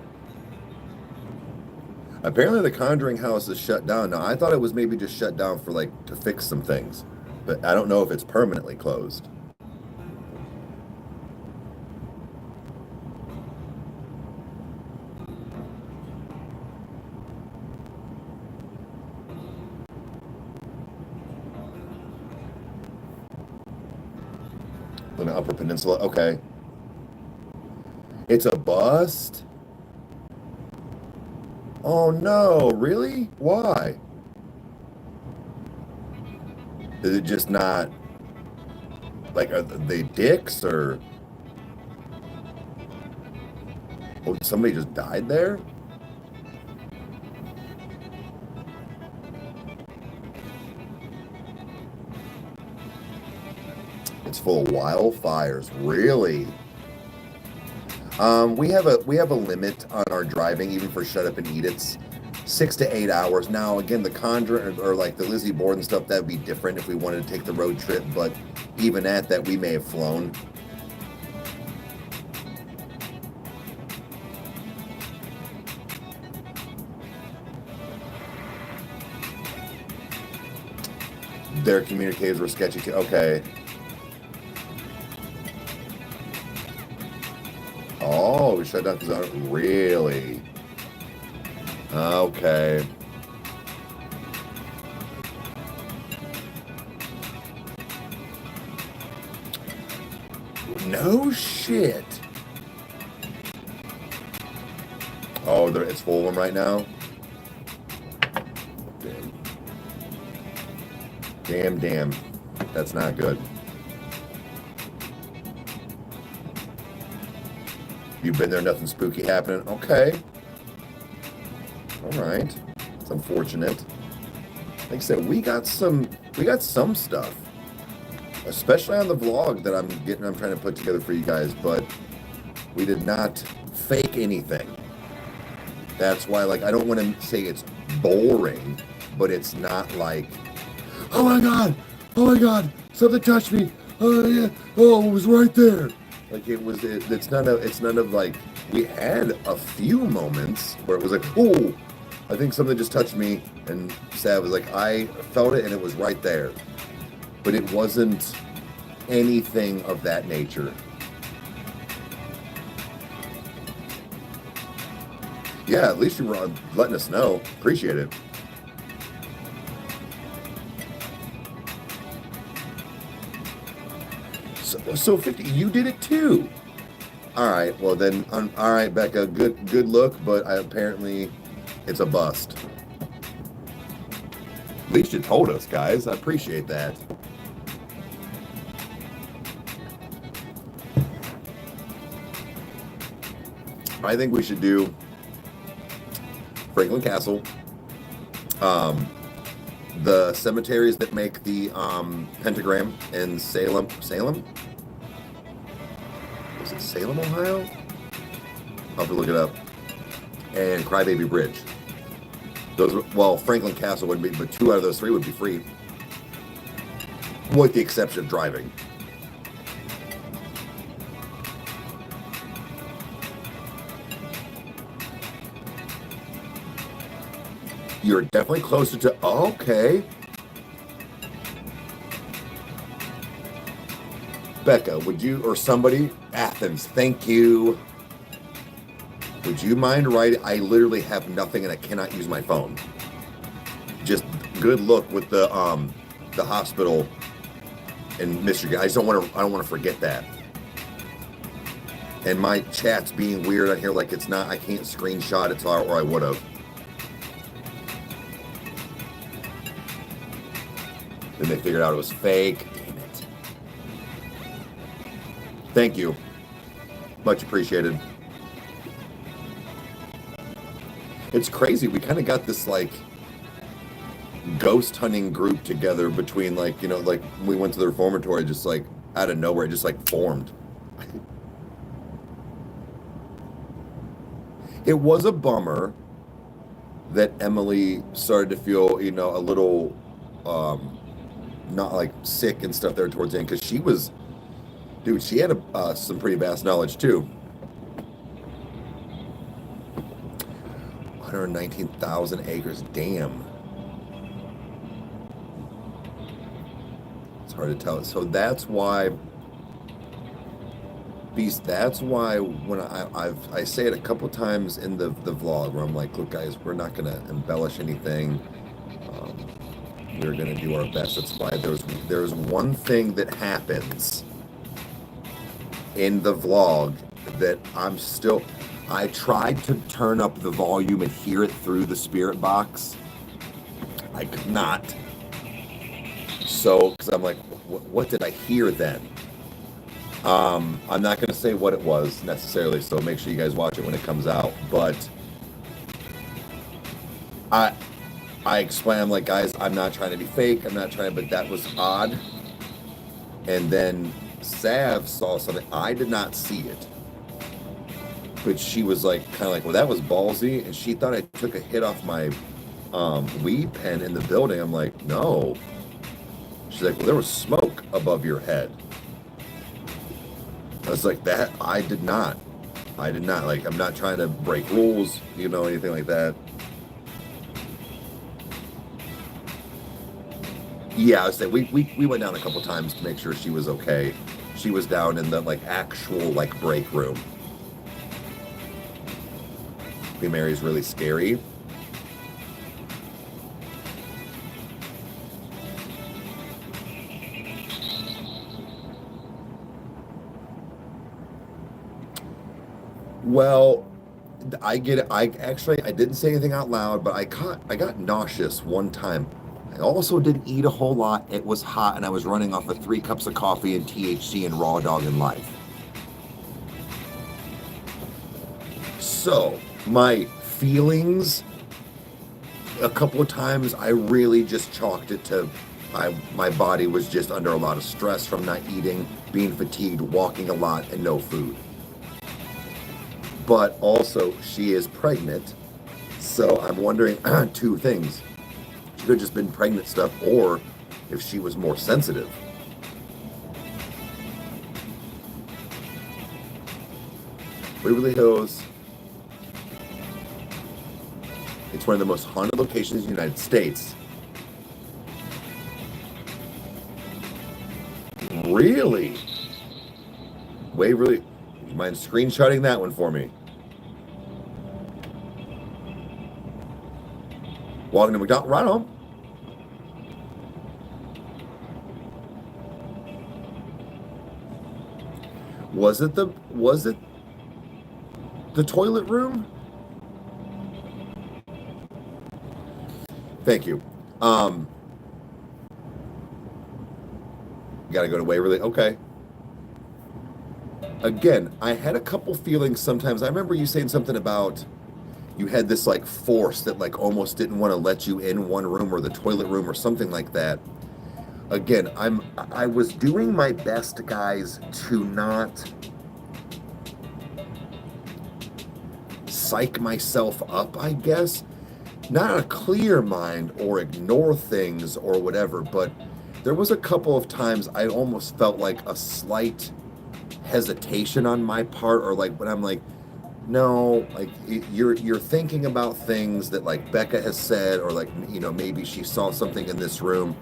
Speaker 1: Apparently the Conjuring house is shut down. Now, I thought it was maybe just shut down for like to fix some things, but I don't know if it's permanently closed. On the Upper Peninsula? Okay. It's a bust? Oh no, really? Why? Is it just not, like, are they dicks or? Oh, somebody just died there? It's full of wildfires, really? We have a limit on our driving, even for Shut Up and Eat It's 6 to 8 hours. Now, again, the Conjuring or like the Lizzie Borden stuff, that would be different if we wanted to take the road trip. But even at that, we may have flown. Their communicators were sketchy too. Okay. Oh, we shut down because really? Okay. No shit. Oh, it's full of them right now? Damn. That's not good. You've been there, nothing spooky happening? Okay. All right. It's unfortunate. Like I said, we got some stuff. Especially on the vlog that I'm trying to put together for you guys, but we did not fake anything. That's why, like, I don't want to say it's boring, but it's not like, oh my god, something touched me. Oh yeah, oh, it was right there. Like it's none of like, we had a few moments where it was like, oh, I think something just touched me, and Sav was like, I felt it and it was right there. But it wasn't anything of that nature. Yeah, at least you were letting us know. Appreciate it. So 50, you did it too. All right, well then, all right, Becca, good look, but apparently it's a bust. At least you told us, guys. I appreciate that. I think we should do Franklin Castle, the cemeteries that make the pentagram in Salem. Was it Salem, Ohio? I'll have to look it up. And Crybaby Bridge. Well, Franklin Castle would be, but 2 out of those 3 would be free, with the exception of driving. You're definitely closer to, okay. Becca, would you, or somebody, Athens, thank you. Would you mind writing? I literally have nothing and I cannot use my phone. Just good luck with the hospital in Michigan. I don't want to forget that. And my chat's being weird on here, like it's not, I can't screenshot it, or I would have. Then they figured out it was fake. Damn it. Thank you. Much appreciated. It's crazy. We kind of got this like ghost hunting group together between like, you know, like we went to the reformatory, just like out of nowhere, it just like formed. It was a bummer that Emily started to feel, you know, a little not like sick and stuff there towards the end, because she was, dude, she had some pretty vast knowledge too. 119,000 acres, damn. It's hard to tell. So that's why, Beast, that's why when I say it a couple times in the vlog where I'm like, look guys, we're not gonna embellish anything. We're gonna do our best. That's why there's one thing that happens in the vlog that I tried to turn up the volume and hear it through the spirit box. I could not. So, because I'm like, what did I hear then? I'm not going to say what it was necessarily, so make sure you guys watch it when it comes out. But I explain, I'm like, guys, I'm not trying to be fake. I'm not trying, but that was odd. And then Sav saw something. I did not see it. But she was like, kind of like, well, that was ballsy. And she thought I took a hit off my weed pen in the building. I'm like, no. She's like, well, there was smoke above your head. I was like, that, I did not. Like, I'm not trying to break rules, you know, anything like that. Yeah, I was saying, we went down a couple times to make sure she was okay. She was down in the, like, actual, like, break room. Queen Mary's really scary. Well, I get it. I didn't say anything out loud, but I got nauseous one time. I also didn't eat a whole lot. It was hot, and I was running off of 3 cups of coffee and THC and Raw Dog in Life. So, my feelings, a couple of times, I really just chalked it to my body was just under a lot of stress from not eating, being fatigued, walking a lot, and no food. But also, she is pregnant, so I'm wondering 2 things. She could have just been pregnant stuff, or if she was more sensitive. Waverly Hills. It's one of the most haunted locations in the United States. Really? Waverly. You mind screenshotting that one for me? Walking to McDonald, right on. Was it the toilet room? Thank you. Gotta go to Waverly. Okay. Again, I had a couple feelings sometimes. I remember you saying something about you had this like force that like almost didn't want to let you in one room or the toilet room or something like that. Again, I was doing my best, guys, to not psych myself up, I guess. Not a clear mind or ignore things or whatever, but there was a couple of times I almost felt like a slight hesitation on my part, or like when I'm like, no, like you're thinking about things that like Becca has said, or like, you know, maybe she saw something in this room,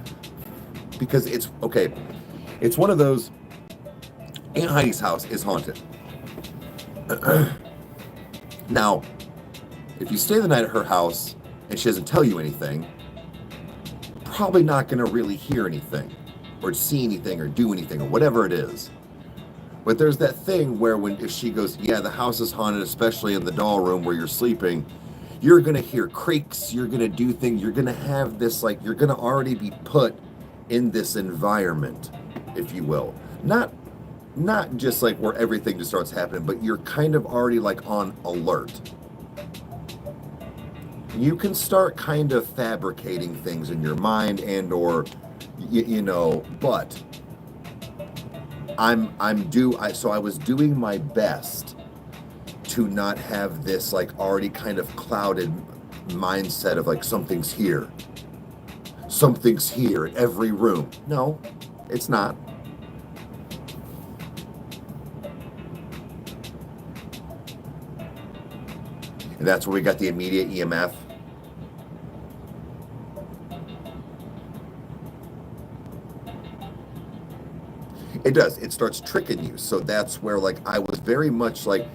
Speaker 1: because it's okay. It's one of those. Aunt Heidi's house is haunted. Now, if you stay the night at her house and she doesn't tell you anything, probably not going to really hear anything or see anything or do anything or whatever it is. But there's that thing where if she goes, yeah, the house is haunted, especially in the doll room where you're sleeping, you're going to hear creaks, you're going to do things, you're going to have this, like, you're going to already be put in this environment, if you will. Not just like where everything just starts happening, but you're kind of already like on alert. You can start kind of fabricating things in your mind and or you know, but so I was doing my best to not have this like already kind of clouded mindset of like something's here in every room. No, it's not. And that's where we got the immediate EMF. It does. It starts tricking you. So that's where, like, I was very much like,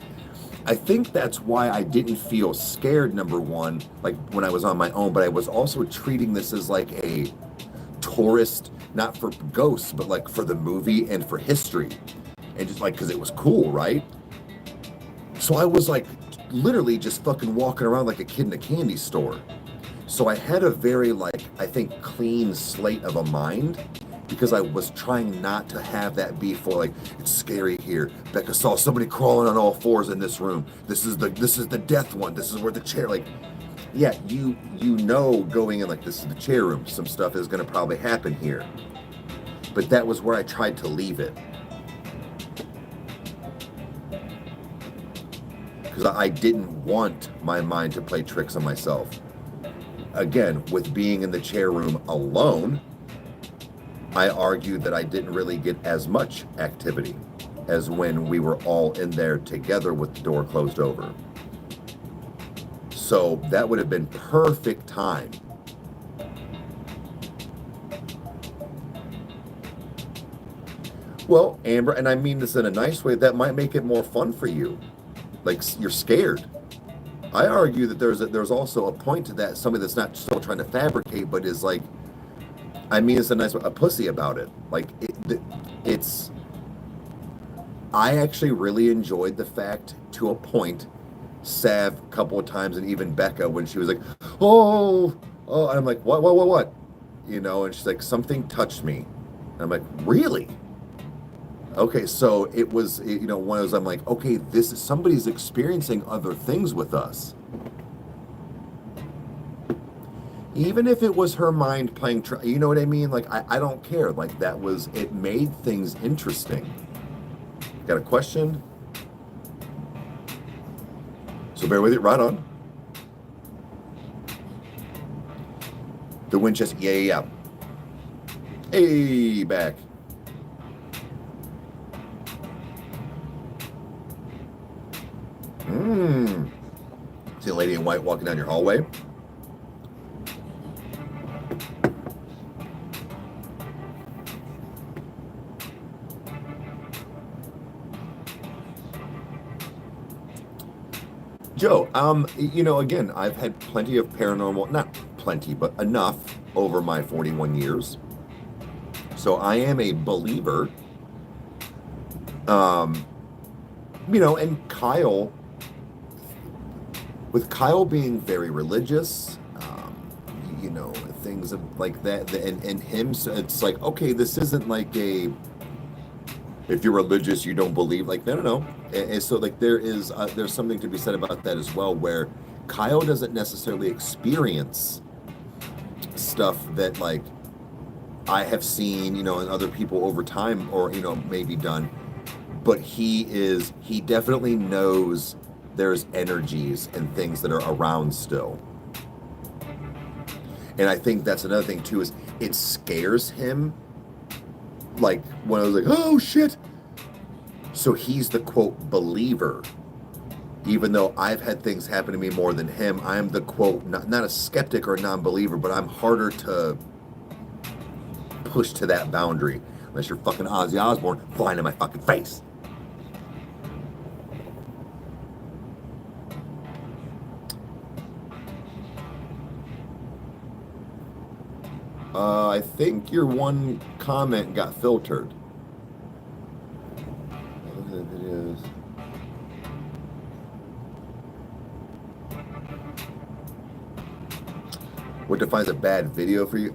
Speaker 1: I think that's why I didn't feel scared, number one, like when I was on my own, but I was also treating this as like a tourist, not for ghosts, but like for the movie and for history. And just like, because it was cool, right? So I was like, literally just fucking walking around like a kid in a candy store. So I had a very, like, I think clean slate of a mind, because I was trying not to have that be for like, it's scary here. Becca saw somebody crawling on all fours in this room. This is the death one. This is where the chair, like, yeah, you know, going in like, this is the chair room. Some stuff is going to probably happen here. But that was where I tried to leave it. Because I didn't want my mind to play tricks on myself. Again, with being in the chair room alone, I argued that I didn't really get as much activity as when we were all in there together with the door closed over. So that would have been perfect time. Well, Amber, and I mean this in a nice way, that might make it more fun for you. Like, you're scared. I argue that there's also a point to that, somebody that's not still trying to fabricate, but is like, I mean, it's a nice, a pussy about it. Like, it's, I actually really enjoyed the fact, to a point, Sav a couple of times, and even Becca, when she was like, oh, and I'm like, what? You know, and she's like, something touched me. And I'm like, really? Okay, so it was, you know, one of those, I'm like, okay, this is, somebody's experiencing other things with us. Even if it was her mind playing, you know what I mean? Like, I don't care. Like, that was, it made things interesting. Got a question? So bear with it, right on. The Winchester, yeah. Hey, back. See a lady in white walking down your hallway? Joe, you know, again, I've had plenty of paranormal, not plenty, but enough over my 41 years. So I am a believer. You know, and Kyle, with Kyle being very religious, you know, things like that, and him, so it's like, okay, this isn't like a, if you're religious, you don't believe, like, no. And so, like, there's something to be said about that as well, where Kyle doesn't necessarily experience stuff that, like, I have seen, you know, and other people over time, or, you know, maybe done, but he definitely knows there's energies and things that are around still. And I think that's another thing too, is it scares him. Like, when I was like, oh shit. So he's the quote believer Even though I've had things happen to me more than him, I'm the quote, not a skeptic or a non-believer, but I'm harder to push to that boundary. Unless you're fucking Ozzy Osbourne flying in my fucking face. I think your one comment got filtered. Look at the videos. What defines a bad video for you?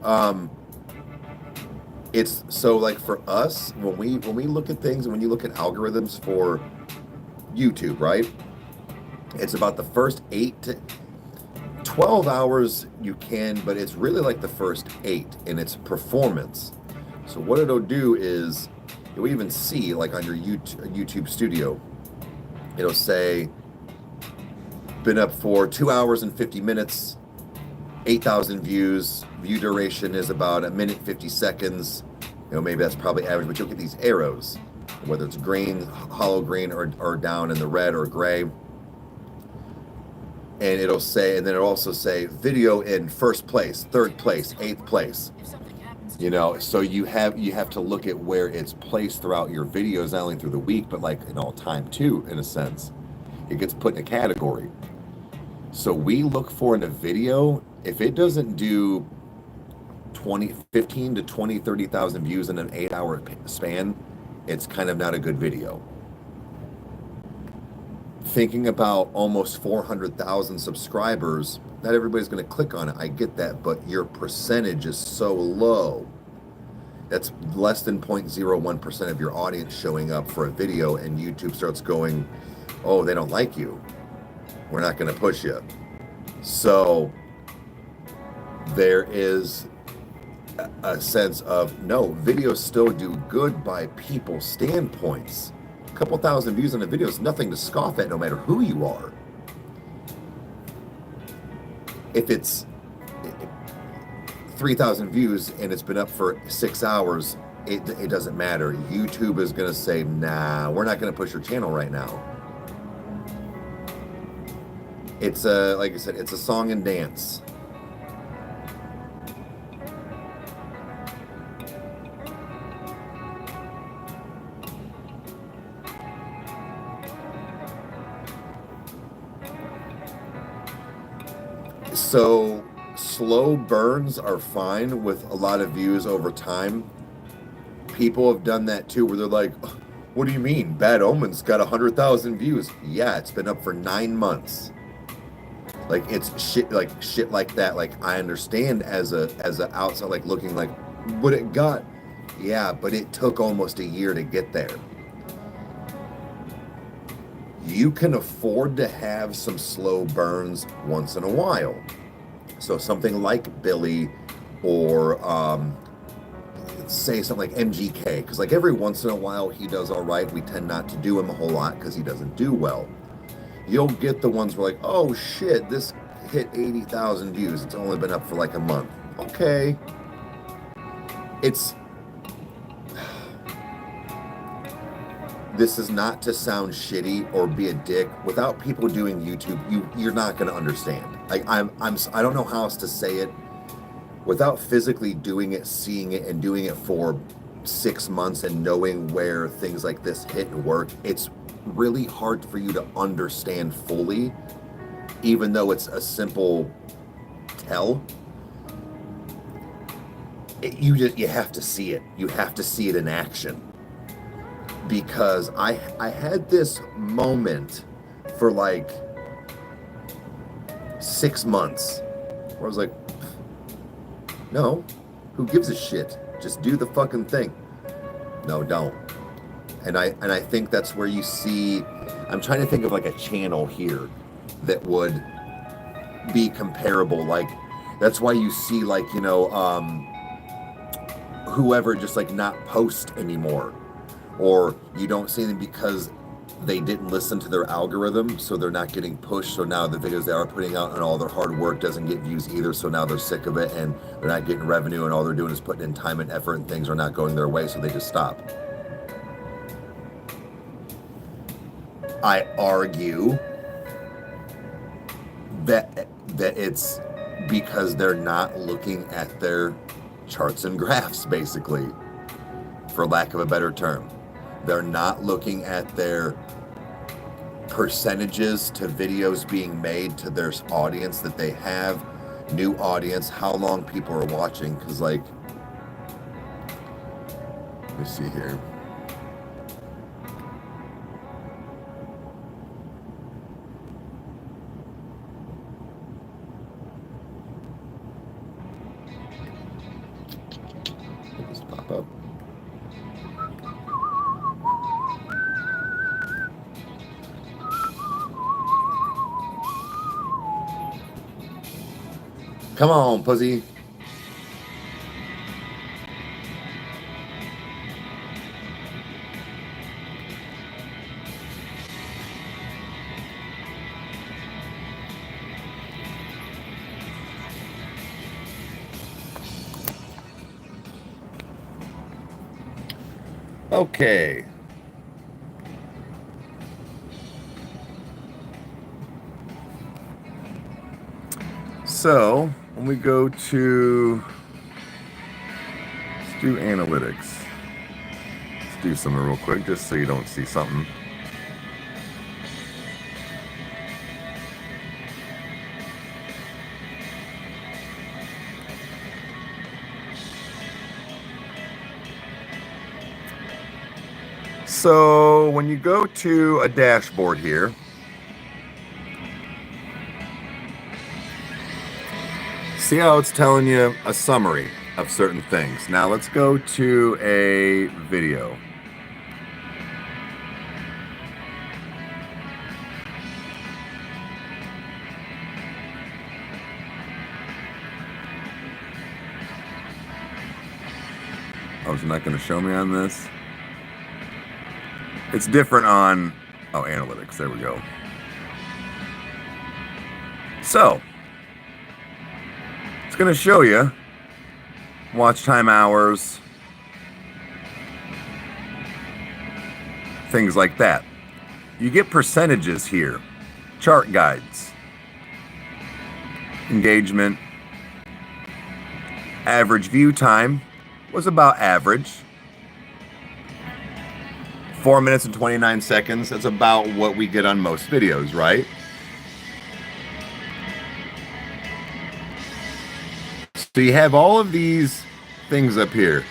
Speaker 1: It's so like for us, when we look at things, when you look at algorithms for YouTube, right? It's about the first 8 to 12 hours you can, but it's really like the first 8 in its performance. So what it'll do is, you'll even see like on your YouTube Studio, it'll say, been up for 2 hours and 50 minutes, 8,000 views, view duration is about 1 minute 50 seconds. You know, maybe that's probably average, but you'll get these arrows, whether it's green, hollow green, or down in the red or gray. And it'll say, and then it'll also say video in 1st place, 3rd place, 8th place. You know, so you have to look at where it's placed throughout your videos, not only through the week, but like in all time too, in a sense. It gets put in a category. So we look for in a video, if it doesn't do 15 to 20, 30,000 views in an 8-hour span, it's kind of not a good video. Thinking about almost 400,000 subscribers, not everybody's going to click on it. I get that, but your percentage is so low. That's less than 0.01% of your audience showing up for a video, and YouTube starts going, oh, they don't like you. We're not going to push you. So there is a sense of, no, videos still do good by people's standpoints. A couple thousand views on a video is nothing to scoff at, no matter who you are. If it's 3,000 views and it's been up for 6 hours, it doesn't matter. YouTube is going to say, nah, we're not going to push your channel right now. It's like I said, it's a song and dance. So slow burns are fine with a lot of views over time. People have done that too, where they're like, what do you mean? Bad Omen's got 100,000 views. Yeah, it's been up for 9 months. Like it's shit like that. Like I understand as a outside, like looking like, what it got. Yeah, but it took almost a year to get there. You can afford to have some slow burns once in a while. So something like Billy, or say something like MGK, because like every once in a while he does all right. We tend not to do him a whole lot because he doesn't do well. You'll get the ones where like, oh shit, this hit 80,000 views. It's only been up for like a month. Okay. This is not to sound shitty or be a dick. Without people doing YouTube, you're not going to understand. Like I don't know how else to say it. Without physically doing it, seeing it, and doing it for 6 months and knowing where things like this hit and work, it's really hard for you to understand fully, even though it's a simple tell. You have to see it. You have to see it in action. Because I had this moment for like 6 months where I was like, no, who gives a shit? Just do the fucking thing. No, don't. And I think that's where you see, I'm trying to think of like a channel here that would be comparable. Like that's why you see like, you know, whoever just like not post anymore. Or you don't see them because they didn't listen to their algorithm, so they're not getting pushed. So now the videos they are putting out and all their hard work doesn't get views either. So now they're sick of it and they're not getting revenue, and all they're doing is putting in time and effort, and things are not going their way, so they just stop. I argue that it's because they're not looking at their charts and graphs, basically, for lack of a better term. They're not looking at their percentages to videos being made to their audience that they have, new audience, how long people are watching. Because, like, let me see here. Just pop up. Come on, pussy. Okay. So when we go to, let's do analytics. Let's do something real quick just so you don't see something. So when you go to a dashboard here, see how it's telling you a summary of certain things. Now let's go to a video. Oh, it's not going to show me on this. It's different on, oh, analytics. There we go. So it's going to show you watch time hours, things like that. You get percentages here, chart guides, engagement, average view time was about average. 4 minutes and 29 seconds. That's about what we get on most videos, right? So you have all of these things up here.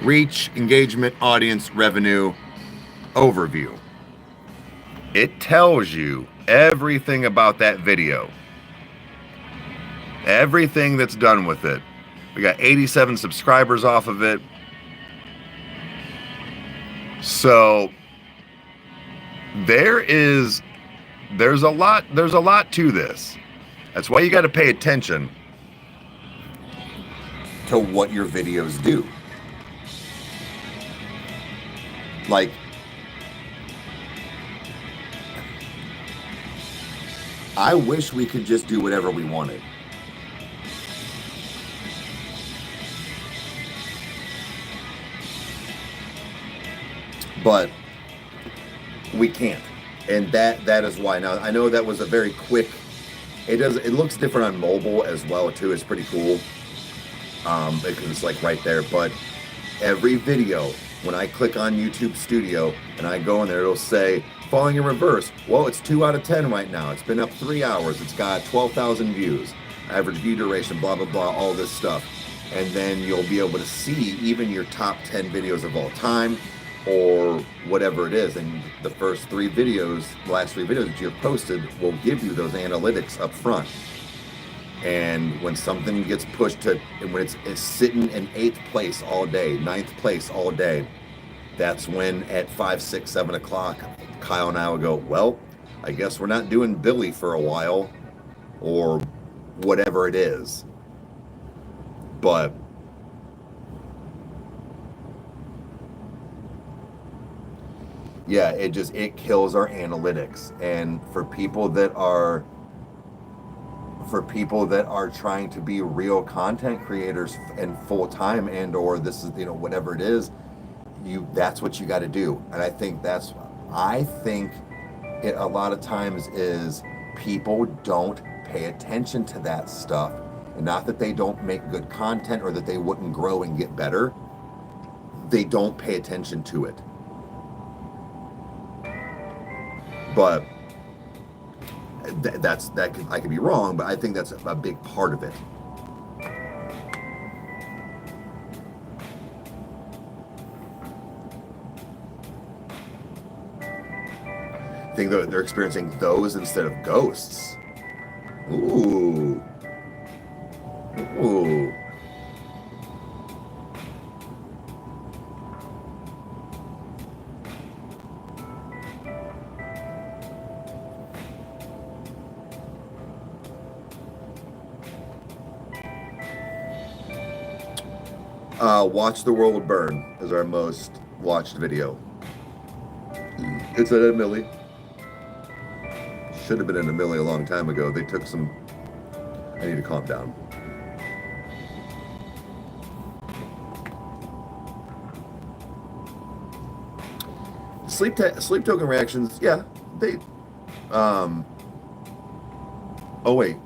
Speaker 1: Reach, engagement, audience, revenue, overview. It tells you everything about that video. Everything that's done with it. We got 87 subscribers off of it. So there's a lot to this. That's why you got to pay attention to what your videos do. Like, I wish we could just do whatever we wanted. But we can't, and that is why. Now I know that was a very quick. It looks different on mobile as well too. It's pretty cool, because it's like right there. But every video, when I click on YouTube Studio and I go in there, it'll say falling in reverse. Well, it's 2 out of 10 right now. It's been up 3 hours. It's got 12,000 views, average view duration, blah blah blah, all this stuff, and then you'll be able to see even your top 10 videos of all time, or whatever it is, and the first 3 videos, the last 3 videos that you've posted will give you those analytics up front. And when something gets pushed to, and when it's sitting in 8th place all day, 9th place all day, that's when at 5, 6, 7 o'clock, Kyle and I will go, well, I guess we're not doing Billy for a while, or whatever it is. But yeah, it kills our analytics. And for people that are trying to be real content creators and full time, and or this is, whatever it is, that's what you got to do. And I think it a lot of times is People don't pay attention to that stuff. And not that they don't make good content or that they wouldn't grow and get better. They don't pay attention to it. But I could be wrong, but I think that's a big part of it. I think they're experiencing those instead of ghosts. Ooh. Ooh. Watch the World Burn is our most watched video. It's at a milli. Should have been in a milli a long time ago. They took some. I need to calm down. Sleep token reactions, yeah, they. Oh wait,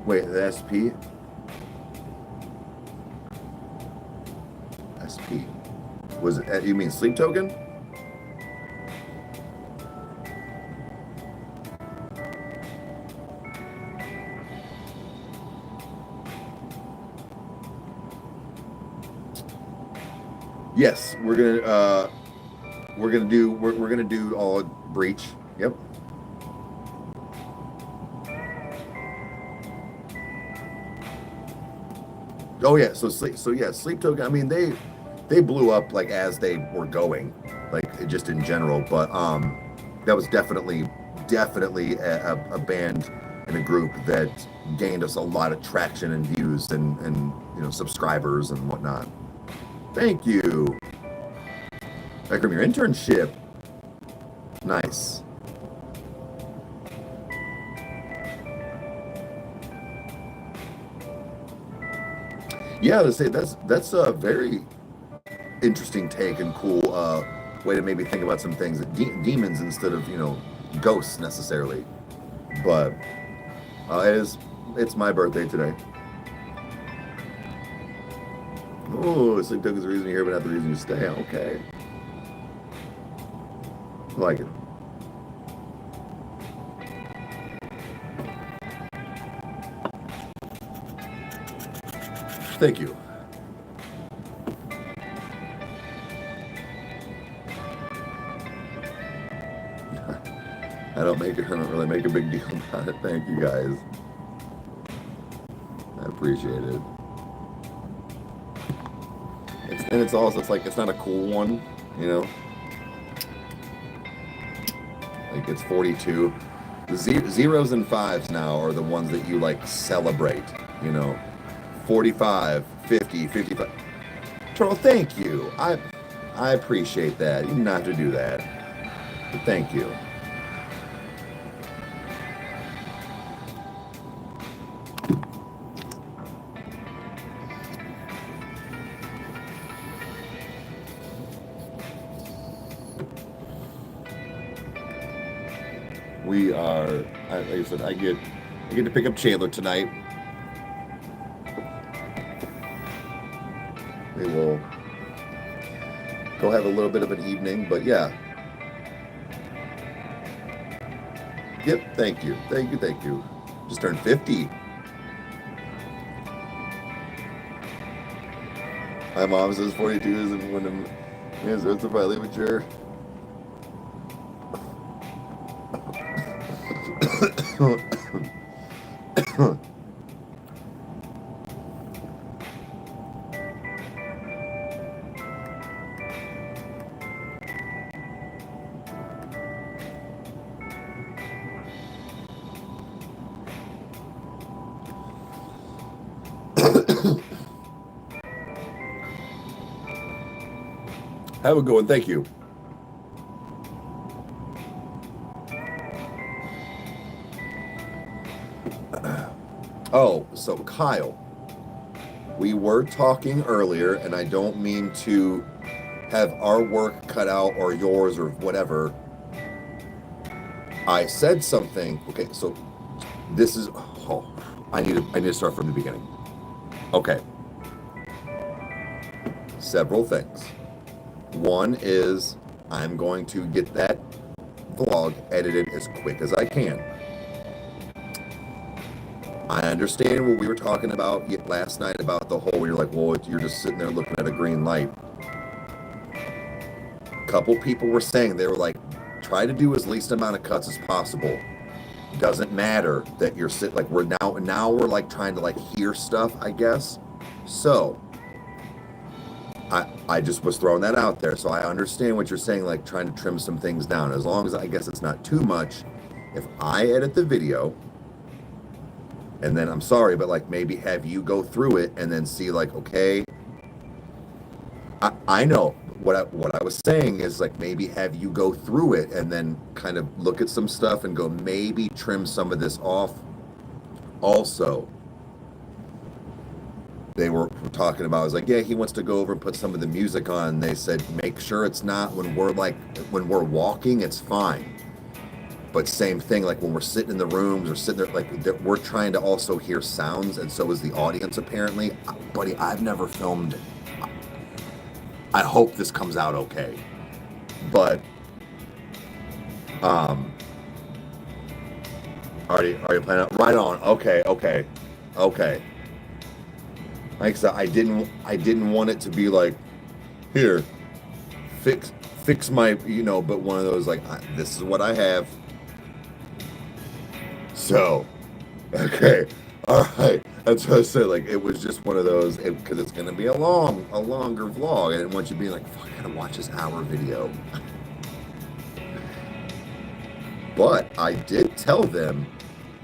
Speaker 1: the SP. SP was it? You mean sleep token? Yes, we're gonna do all breach. Yep. Oh yeah, sleep token. I mean, they blew up like as they were going, like just in general. But that was definitely a band and a group that gained us a lot of traction and views and subscribers and whatnot. Thank you. Back from your internship. Nice. Yeah, to say that's a very interesting take and cool way to maybe think about some things. Demons instead of ghosts necessarily. But it's my birthday today. Oh, sleep token is the reason you're here, but not the reason you stay. Okay. I like it. Thank you. I don't really make a big deal about it. Thank you guys. I appreciate it. It's not a cool one, Like it's 42. The zeros and fives now are the ones that you celebrate, 45, 50, 55. Turtle, thank you. I appreciate that. You didn't have to do that. But thank you. We are, like I said, I get to pick up Chandler tonight. We will go have a little bit of an evening, but yeah. Yep, thank you. Just turned 50. My mom says 42 isn't when I'm, so it's probably mature. Have a good one. Thank you. Oh, so Kyle, we were talking earlier, and I don't mean to have our work cut out or yours or whatever. I said something. Okay, so this is. Oh, I need to start from the beginning. Okay. Several things. One is I'm going to get that vlog edited as quick as I can. I understand what we were talking about last night about the whole, you're like, well, you're just sitting there looking at a green light. A couple people were saying, they were like, try to do as least amount of cuts as possible. Doesn't matter that you're sitting, like we're we're like trying to like hear stuff, I guess. So I just was throwing that out there. So I understand what you're saying, like trying to trim some things down. As long as I guess it's not too much. If I edit the video, and then I'm sorry, but like maybe have you go through it and then see like, okay, I know what I was saying is like maybe have you go through it and then kind of look at some stuff and go maybe trim some of this off. Also, they were talking about, I was like, yeah, he wants to go over and put some of the music on. They said, make sure it's not when we're walking, it's fine. But same thing, like when we're sitting in the rooms or sitting there, like we're trying to also hear sounds, and so is the audience apparently. Buddy, I've never filmed. I hope this comes out okay. But, are you planning? Right on. Okay. Like I said, I didn't want it to be like, here, fix my, but one of those like, this is what I have. So, okay, all right. That's what I said. Like it was just one of those because it's gonna be a longer vlog. I didn't want you being like, fuck, I gotta watch this hour video. But I did tell them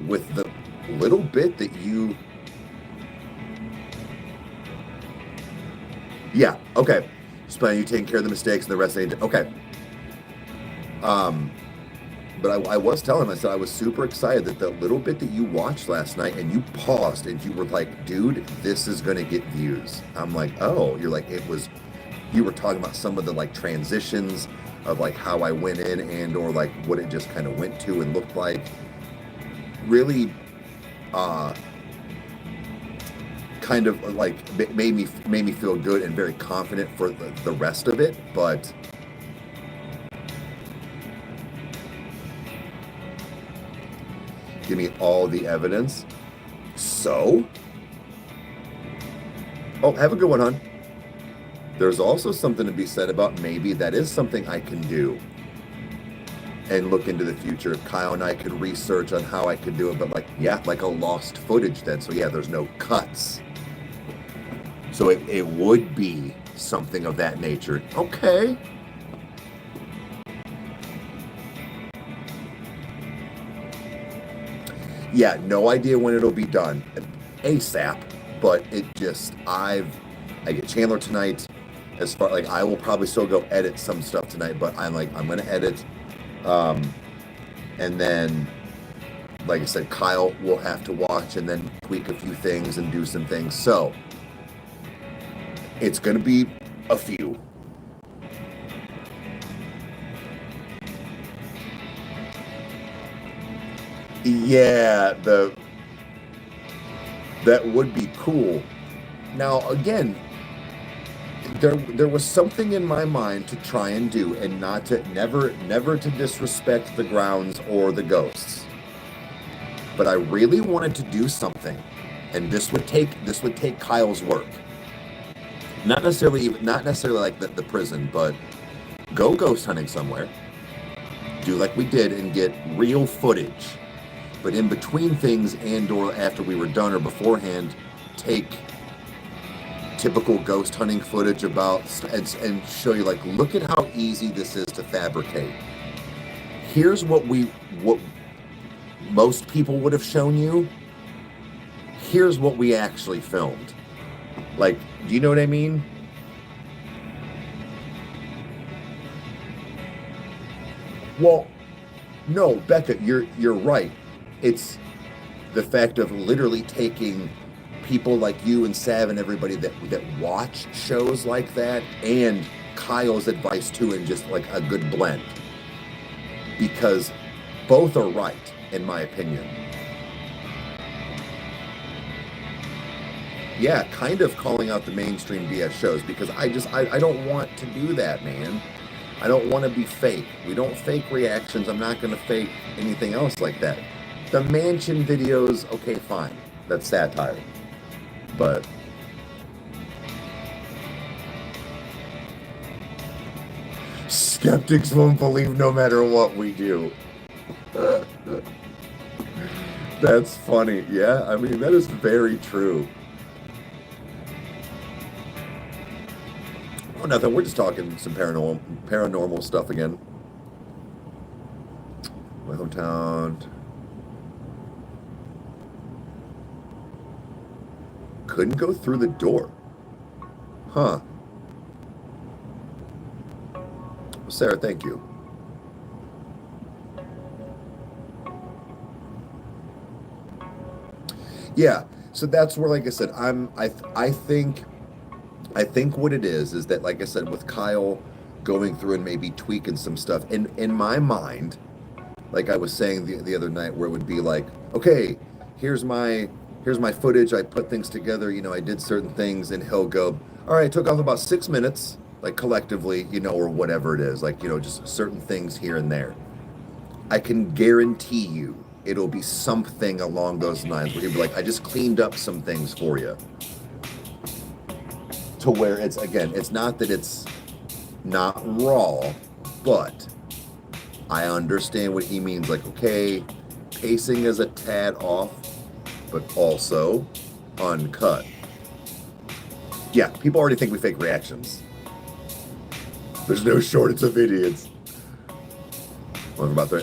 Speaker 1: with the little bit that you. Yeah, okay. Just planning you taking care of the mistakes and the rest ain't okay. But I was telling him, I said I was super excited that the little bit that you watched last night and you paused and you were like, dude, this is gonna get views. I'm like, oh, you're like, you were talking about some of the like transitions of like how I went in and or like what it just kind of went to and looked like. Really, kind of like made me feel good and very confident for the rest of it, but give me all the evidence. So, oh, have a good one, hon. There's also something to be said about maybe that is something I can do and look into the future. Kyle and I could research on how I could do it, but like, yeah, like a lost footage then. So yeah, there's no cuts. So it would be something of that nature. Okay. Yeah, no idea when it'll be done. ASAP, but it just, I get Chandler tonight. As far, like, I will probably still go edit some stuff tonight, but I'm going to edit. And then, like I said, Kyle will have to watch and then tweak a few things and do some things. So, it's going to be a few. Yeah, that would be cool. Now, again, there was something in my mind to try and do, and never to disrespect the grounds or the ghosts. But I really wanted to do something, and this would take Kyle's work. Not necessarily like the prison, but go ghost hunting somewhere. Do like we did and get real footage. But in between things and or after we were done or beforehand, take typical ghost hunting footage about and show you like, look at how easy this is to fabricate. Here's what most people would have shown you. Here's what we actually filmed. Like, do you know what I mean? Well, no, Becca, you're right. It's the fact of literally taking people like you and Sav and everybody that watch shows like that and Kyle's advice too, and just like a good blend. Because Both are right, in my opinion. Yeah, kind of calling out the mainstream BS shows, because I don't want to do that, man. I don't want to be fake. We don't fake reactions. I'm not going to fake anything else like that. The mansion videos, okay, fine. That's satire. But skeptics won't believe no matter what we do. That's funny. Yeah, I mean, that is very true. Oh, nothing. We're just talking some paranormal stuff again. My hometown. Couldn't go through the door. Huh. Sarah, thank you. Yeah, so that's where, like I said, I think what it is that, like I said, with Kyle going through and maybe tweaking some stuff in my mind, like I was saying the other night, where it would be like, okay, here's my footage, I put things together, you know, I did certain things, and he'll go, all right, it took off about 6 minutes, like collectively, you know, or whatever it is, like, you know, just certain things here and there. I can guarantee you it'll be something along those lines, where he'll be like, I just cleaned up some things for you. To where it's, again, it's not that it's not raw, but I understand what he means. Like, okay, pacing is a tad off, but also uncut. Yeah, people already think we fake reactions. There's no shortage of idiots.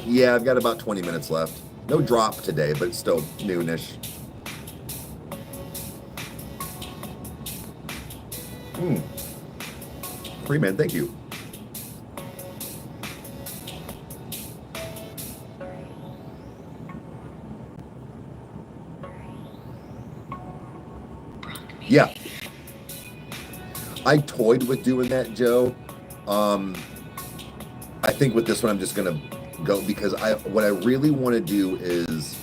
Speaker 1: Yeah, I've got about 20 minutes left. No drop today, but it's still noonish. Freeman, thank you. Yeah. I toyed with doing that, Joe. I think with this one, I'm just going to go, because what I really want to do is,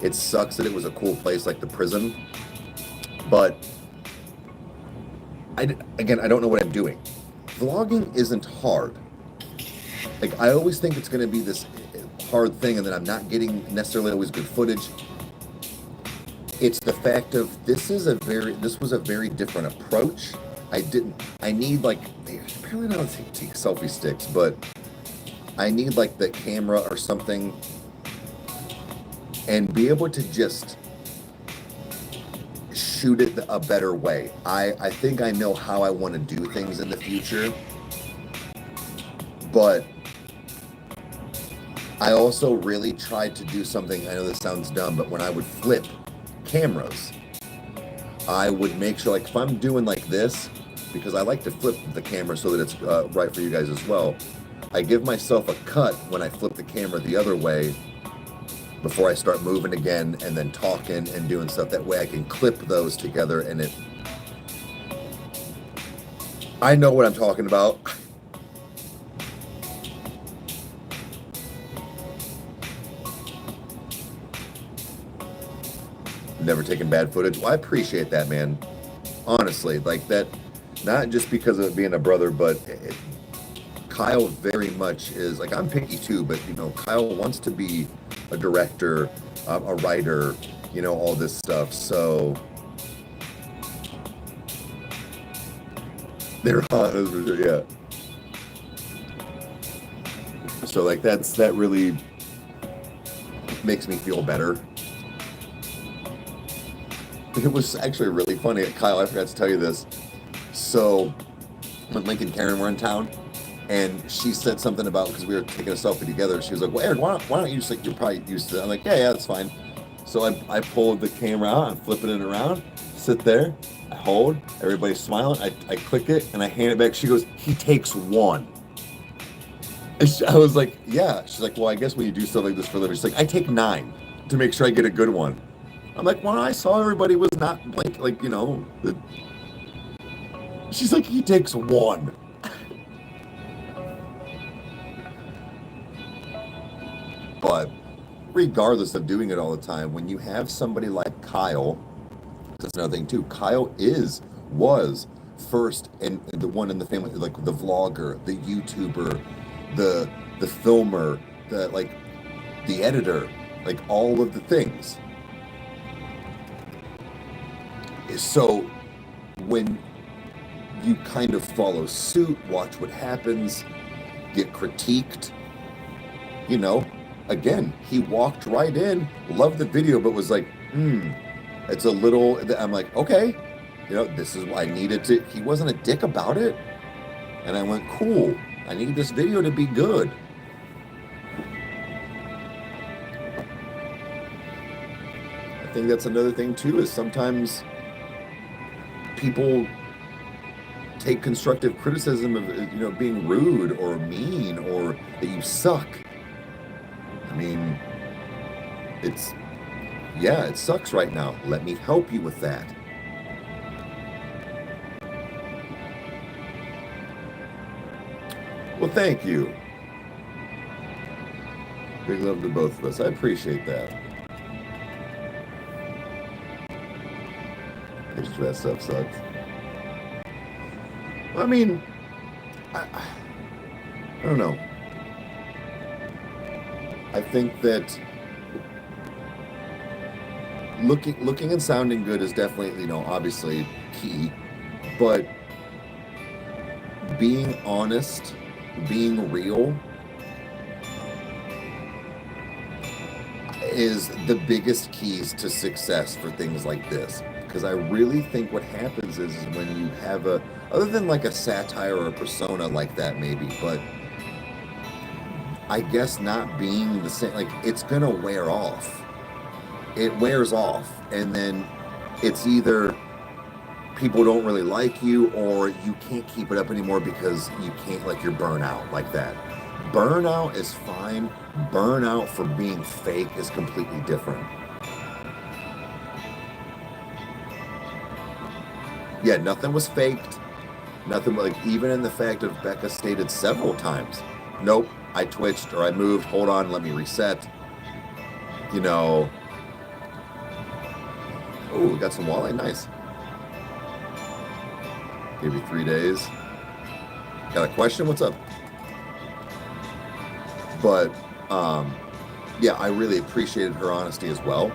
Speaker 1: it sucks that it was a cool place like the prison, but I don't know what I'm doing. Vlogging isn't hard. Like, I always think it's going to be this hard thing, and then I'm not getting necessarily always good footage. It's the fact of, this was a very different approach. I need, like, apparently not take selfie sticks, but I need, like, the camera or something, and be able to just shoot it a better way. I think I know how I want to do things in the future, but I also really tried to do something, I know this sounds dumb, but when I would flip cameras, I would make sure, like, if I'm doing like this, because I like to flip the camera so that it's right for you guys as well, I give myself a cut when I flip the camera the other way before I start moving again, and then talking and doing stuff. That way I can clip those together, and I know what I'm talking about. Never taken bad footage. Well, I appreciate that, man. Honestly, like that, not just because of it being a brother, but Kyle very much is, like, I'm picky too, but, you know, Kyle wants to be a director, a writer, you know, all this stuff. So they're hot, yeah. So, like, that really makes me feel better. It was actually really funny. Kyle, I forgot to tell you this. So when Link and Karen were in town, and she said something about, because we were taking a selfie together, she was like, well, Aaron, why don't you just, like, you're probably used to it. I'm like, yeah, that's fine. So I pulled the camera out, I'm flipping it around, sit there, I hold, everybody's smiling, I click it, and I hand it back. She goes, he takes one. I was like, yeah. She's like, well, I guess when you do stuff like this for a living, she's like, I take 9 to make sure I get a good one. I'm like, well, I saw everybody was not like, you know, she's like, he takes 1. But regardless of doing it all the time, when you have somebody like Kyle, that's another thing too. Kyle was first and the one in the family, like the vlogger, the YouTuber, the filmer, the editor, like all of the things. So when you kind of follow suit, watch what happens, get critiqued, you know, again, he walked right in, loved the video, but was like, it's a little, I'm like, okay, you know, this is what I needed to, he wasn't a dick about it. And I went, cool, I need this video to be good. I think that's another thing too, is sometimes people take constructive criticism of, you know, being rude or mean or that you suck. I mean, it sucks right now. Let me help you with that. Well, thank you. Big love to both of us. I appreciate that. That stuff sucks. I mean, I don't know. I think that looking and sounding good is definitely, you know, obviously key, but being honest, being real is the biggest keys to success for things like this. Because I really think what happens is when you have other than like a satire or a persona like that maybe, but I guess not being the same, like it's gonna wear off. It wears off, and then it's either people don't really like you or you can't keep it up anymore because you can't, like you're burnout like that. Burnout is fine. Burnout for being fake is completely different. Yeah, nothing was faked. Nothing, like, even in the fact of Becca stated several times, nope, I twitched or I moved, hold on, let me reset. You know, oh, we got some walleye, nice. Maybe 3 days. Got a question? What's up? But, yeah, I really appreciated her honesty as well.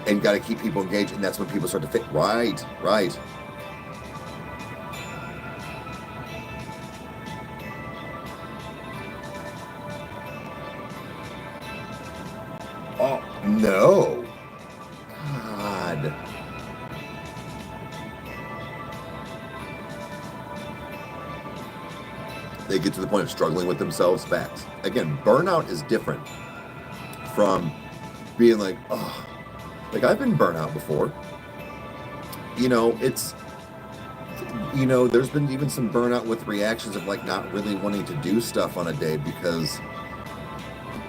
Speaker 1: And got to keep people engaged, and that's when people start to fit. Right. Oh, no. God. They get to the point of struggling with themselves. Facts. Again, burnout is different from being like, oh, like I've been burnt out before. You know, it's, you know, there's been even some burnout with reactions of like not really wanting to do stuff on a day because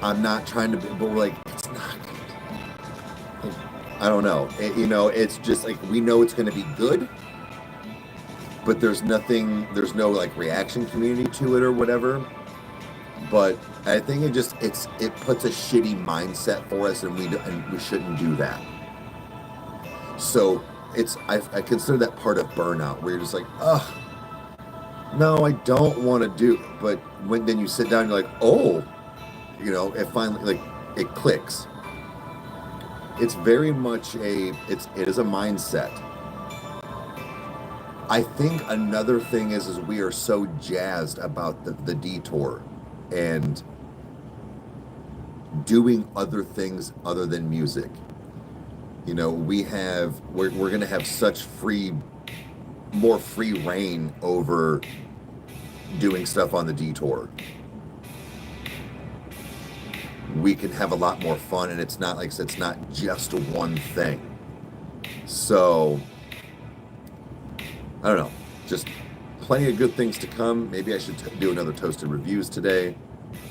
Speaker 1: I'm not trying to, but we're like, it's not good. Like, I don't know. You know, it's just like, we know it's going to be good, but there's nothing, there's no like reaction community to it or whatever. But I think it just, it puts a shitty mindset for us, and we shouldn't do that. So I consider that part of burnout, where you're just like, ugh, no, I don't want to do. But when then you sit down, you're like, oh, you know, it finally, like, it clicks. It's very much it is a mindset. I think another thing is we are so jazzed about the detour and doing other things other than music. You know, we're going to have such more free reign over doing stuff on the detour. We can have a lot more fun, and it's not just one thing. So, I don't know, just plenty of good things to come. Maybe I should do another Toasted Reviews today,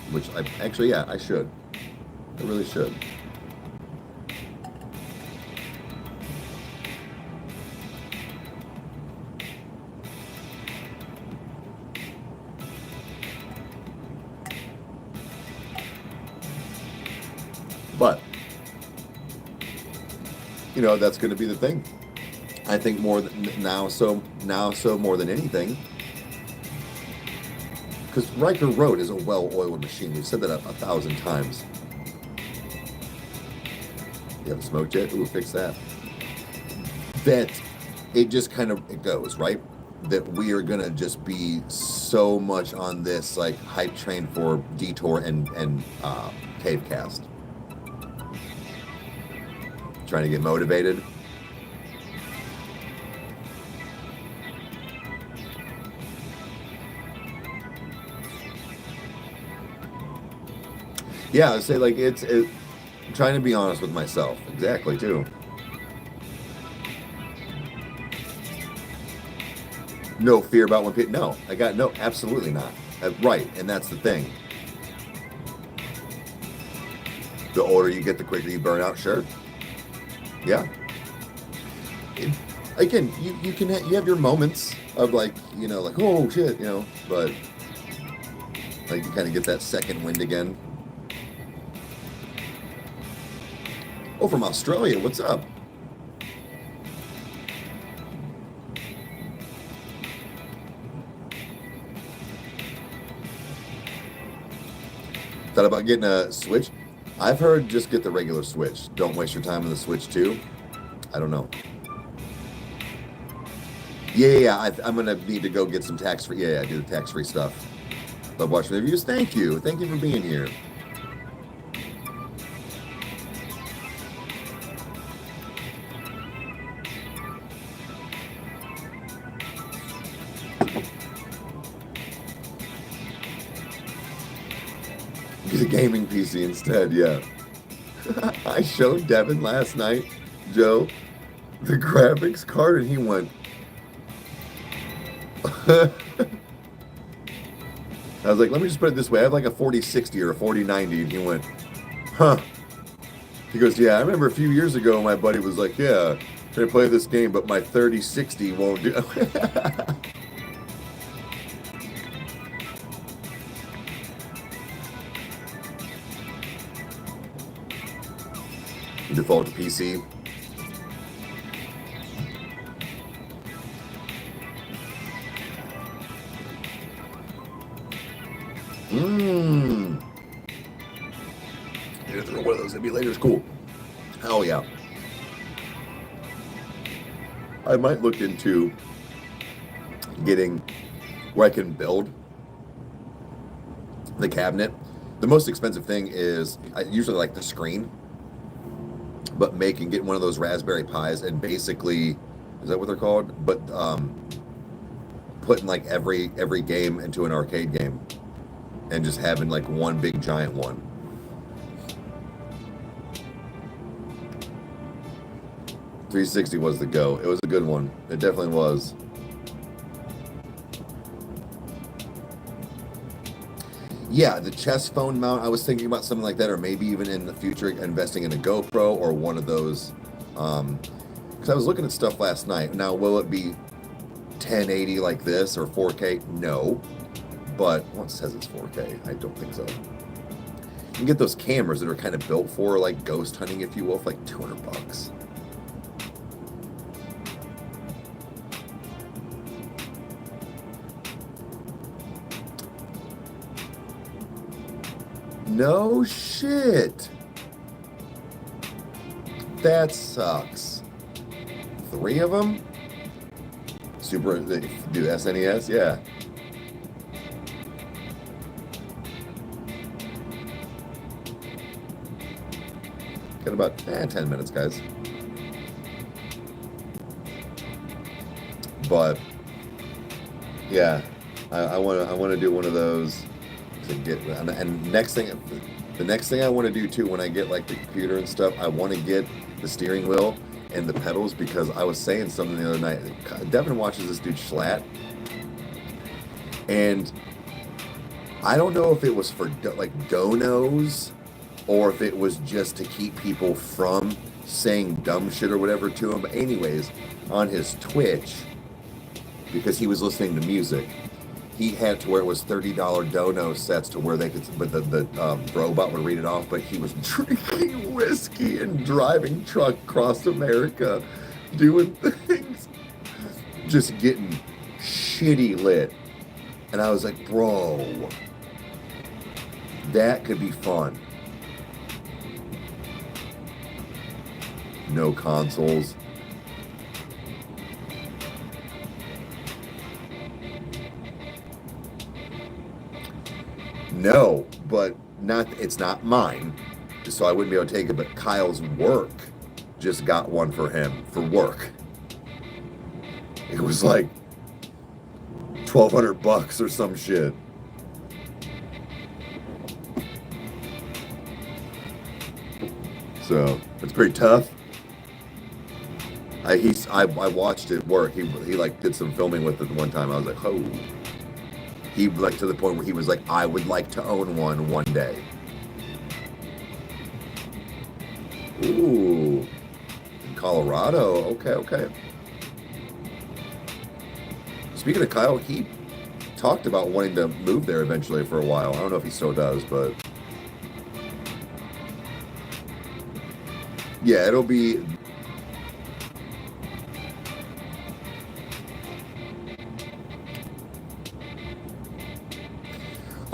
Speaker 1: which I should. I really should. you know, that's going to be the thing. I think more than now, so more than anything, because Rykerroad is a well-oiled machine. We've said that 1,000 times. You haven't smoked yet? Ooh, fix that. That it just kind of, it goes, right? That we are gonna just be so much on this like hype train for Detour and Cavecast. Trying to get motivated. Yeah, I say like it's trying to be honest with myself. Exactly too. No fear about when people. No, I got no. Absolutely not. Right, and that's the thing. The older you get, the quicker you burn out. Sure. Yeah. Again, you can you have your moments of like, you know, like, oh shit, you know, but like you kind of get that second wind again. Oh, from Australia, what's up? Thought about getting a Switch? I've heard just get the regular Switch. Don't waste your time on the Switch 2. I don't know. Yeah. I'm going to need to go get some tax-free. Yeah, do the tax-free stuff. Love watching the reviews. Thank you. Thank you for being here. Get a gaming PC instead, yeah. I showed Devin last night, Joe, the graphics card, and he went. I was like, let me just put it this way. I have like a 4060 or a 4090, and he went, huh. He goes, yeah, I remember a few years ago my buddy was like, yeah, trying to play this game, but my 3060 won't do. Default to PC. Either throw one of those emulators. Cool. Hell yeah. I might look into getting where I can build the cabinet. The most expensive thing is I usually like the screen, but get one of those Raspberry Pis and basically, is that what they're called? But putting like every game into an arcade game and just having like one big giant one. $360 was the go. It was a good one. It definitely was. Yeah, the chest phone mount, I was thinking about something like that, or maybe even in the future investing in a GoPro or one of those. Because I was looking at stuff last night. Now, will it be 1080 like this or 4K? No. But, well, it says it's 4K. I don't think so. You can get those cameras that are kind of built for like ghost hunting, if you will, for like $200. No shit. That sucks. 3 of them? Super, they do SNES? Yeah. Got about 10 minutes, guys. But yeah, I want to do one of those to get, and the next thing I want to do too, when I get like the computer and stuff, I want to get the steering wheel and the pedals, because I was saying something the other night. Devin watches this dude Schlatt, and I don't know if it was for like donos or if it was just to keep people from saying dumb shit or whatever to him. But anyways, on his Twitch, because he was listening to music, he had to where it was $30 dono sets to where they could, but the robot would read it off. But he was drinking whiskey and driving truck across America, doing things, just getting shitty lit. And I was like, bro, that could be fun. No consoles. No, but it's not mine, so I wouldn't be able to take it. But Kyle's work just got one for him for work. It was like $1,200 or some shit. So it's pretty tough. I watched it work. He like did some filming with it one time. I was like, oh. He like to the point where he was like, I would like to own one day. Ooh, in Colorado. Okay. Speaking of Kyle, he talked about wanting to move there eventually for a while. I don't know if he still does, but yeah, it'll be.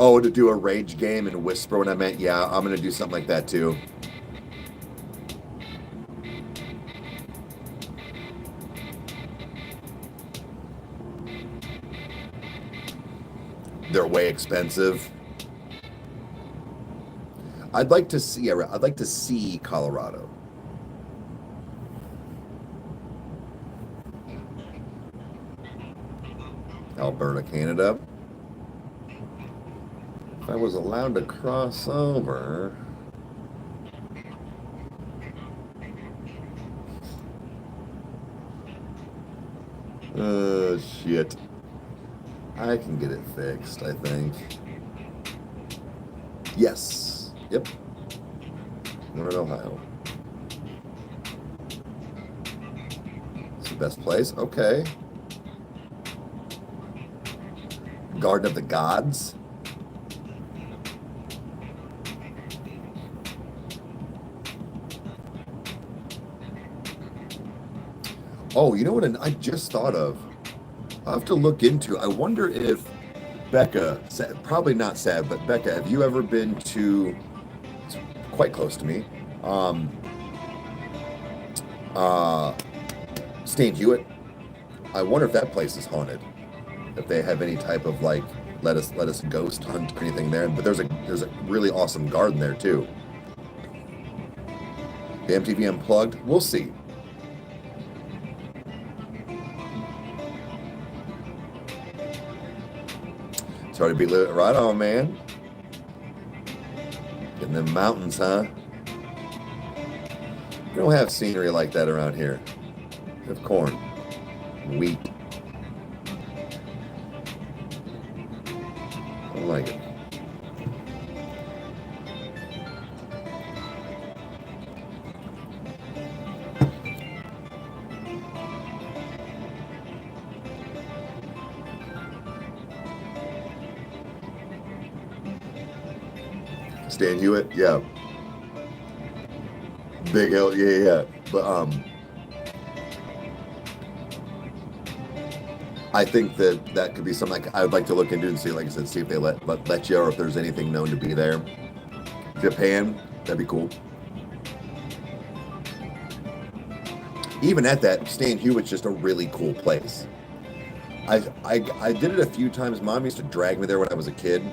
Speaker 1: Oh, to do a rage game and whisper when I meant, yeah, I'm going to do something like that too. They're way expensive. I'd like to see Colorado. Alberta, Canada. I was allowed to cross over. Shit. I can get it fixed, I think. Yes. Yep. One in Ohio. It's the best place? Okay. Garden of the Gods. Oh, you know what I just thought of? I'll have to look into. I wonder if Becca, probably not Sad, but Becca, have you ever been to, it's quite close to me, St. Hewitt? I wonder if that place is haunted. If they have any type of like, let us ghost hunt or anything there. But there's a really awesome garden there too. The MTV Unplugged, we'll see. Sorry to be lit. Right on, man. In the mountains, huh? We don't have scenery like that around here. We have corn, wheat. I don't like it. Stan Hewitt, yeah. Big L, yeah. But I think that could be something I would like to look into and see, like I said, see if they let you, or if there's anything known to be there. Japan, that'd be cool. Even at that, Stan Hewitt's just a really cool place. I did it a few times. Mom used to drag me there when I was a kid.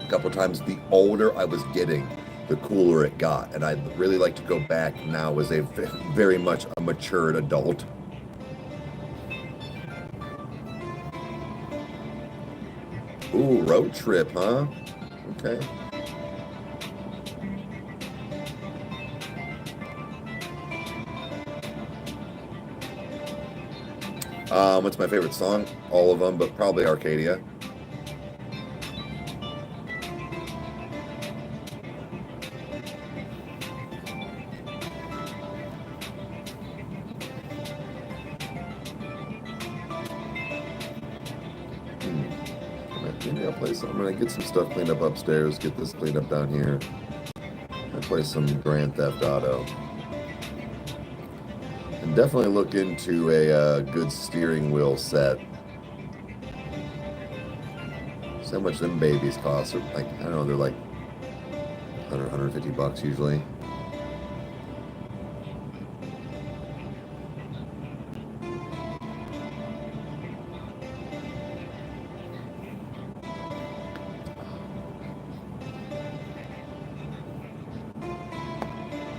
Speaker 1: A couple times. The older I was getting, the cooler it got, and I'd really like to go back now as a very much a matured adult. Ooh, road trip, huh? Okay. What's my favorite song? All of them, but probably Arcadia. I'll play some. I'm gonna get some stuff cleaned up upstairs, get this cleaned up down here. I'll play some Grand Theft Auto. And definitely look into a good steering wheel set. So how much them babies cost? Like, I don't know, they're like 100, 150 bucks usually.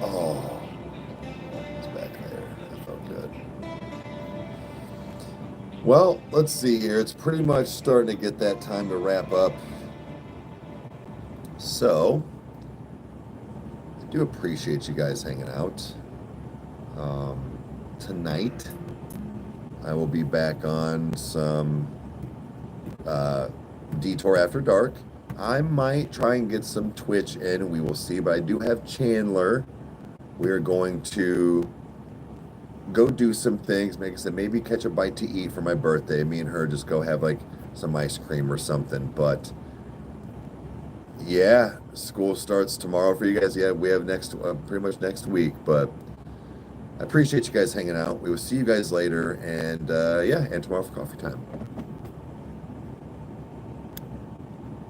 Speaker 1: Oh, it's back there. That felt good. Well, let's see here. It's pretty much starting to get that time to wrap up. So, I do appreciate you guys hanging out. Tonight, I will be back on some Detour After Dark. I might try and get some Twitch in. We will see. But I do have Chandler. We are going to go do some things. Like I said, maybe catch a bite to eat for my birthday. Me and her just go have like some ice cream or something. But yeah, school starts tomorrow for you guys. Yeah, we have pretty much next week. But I appreciate you guys hanging out. We will see you guys later. And yeah, and tomorrow for coffee time.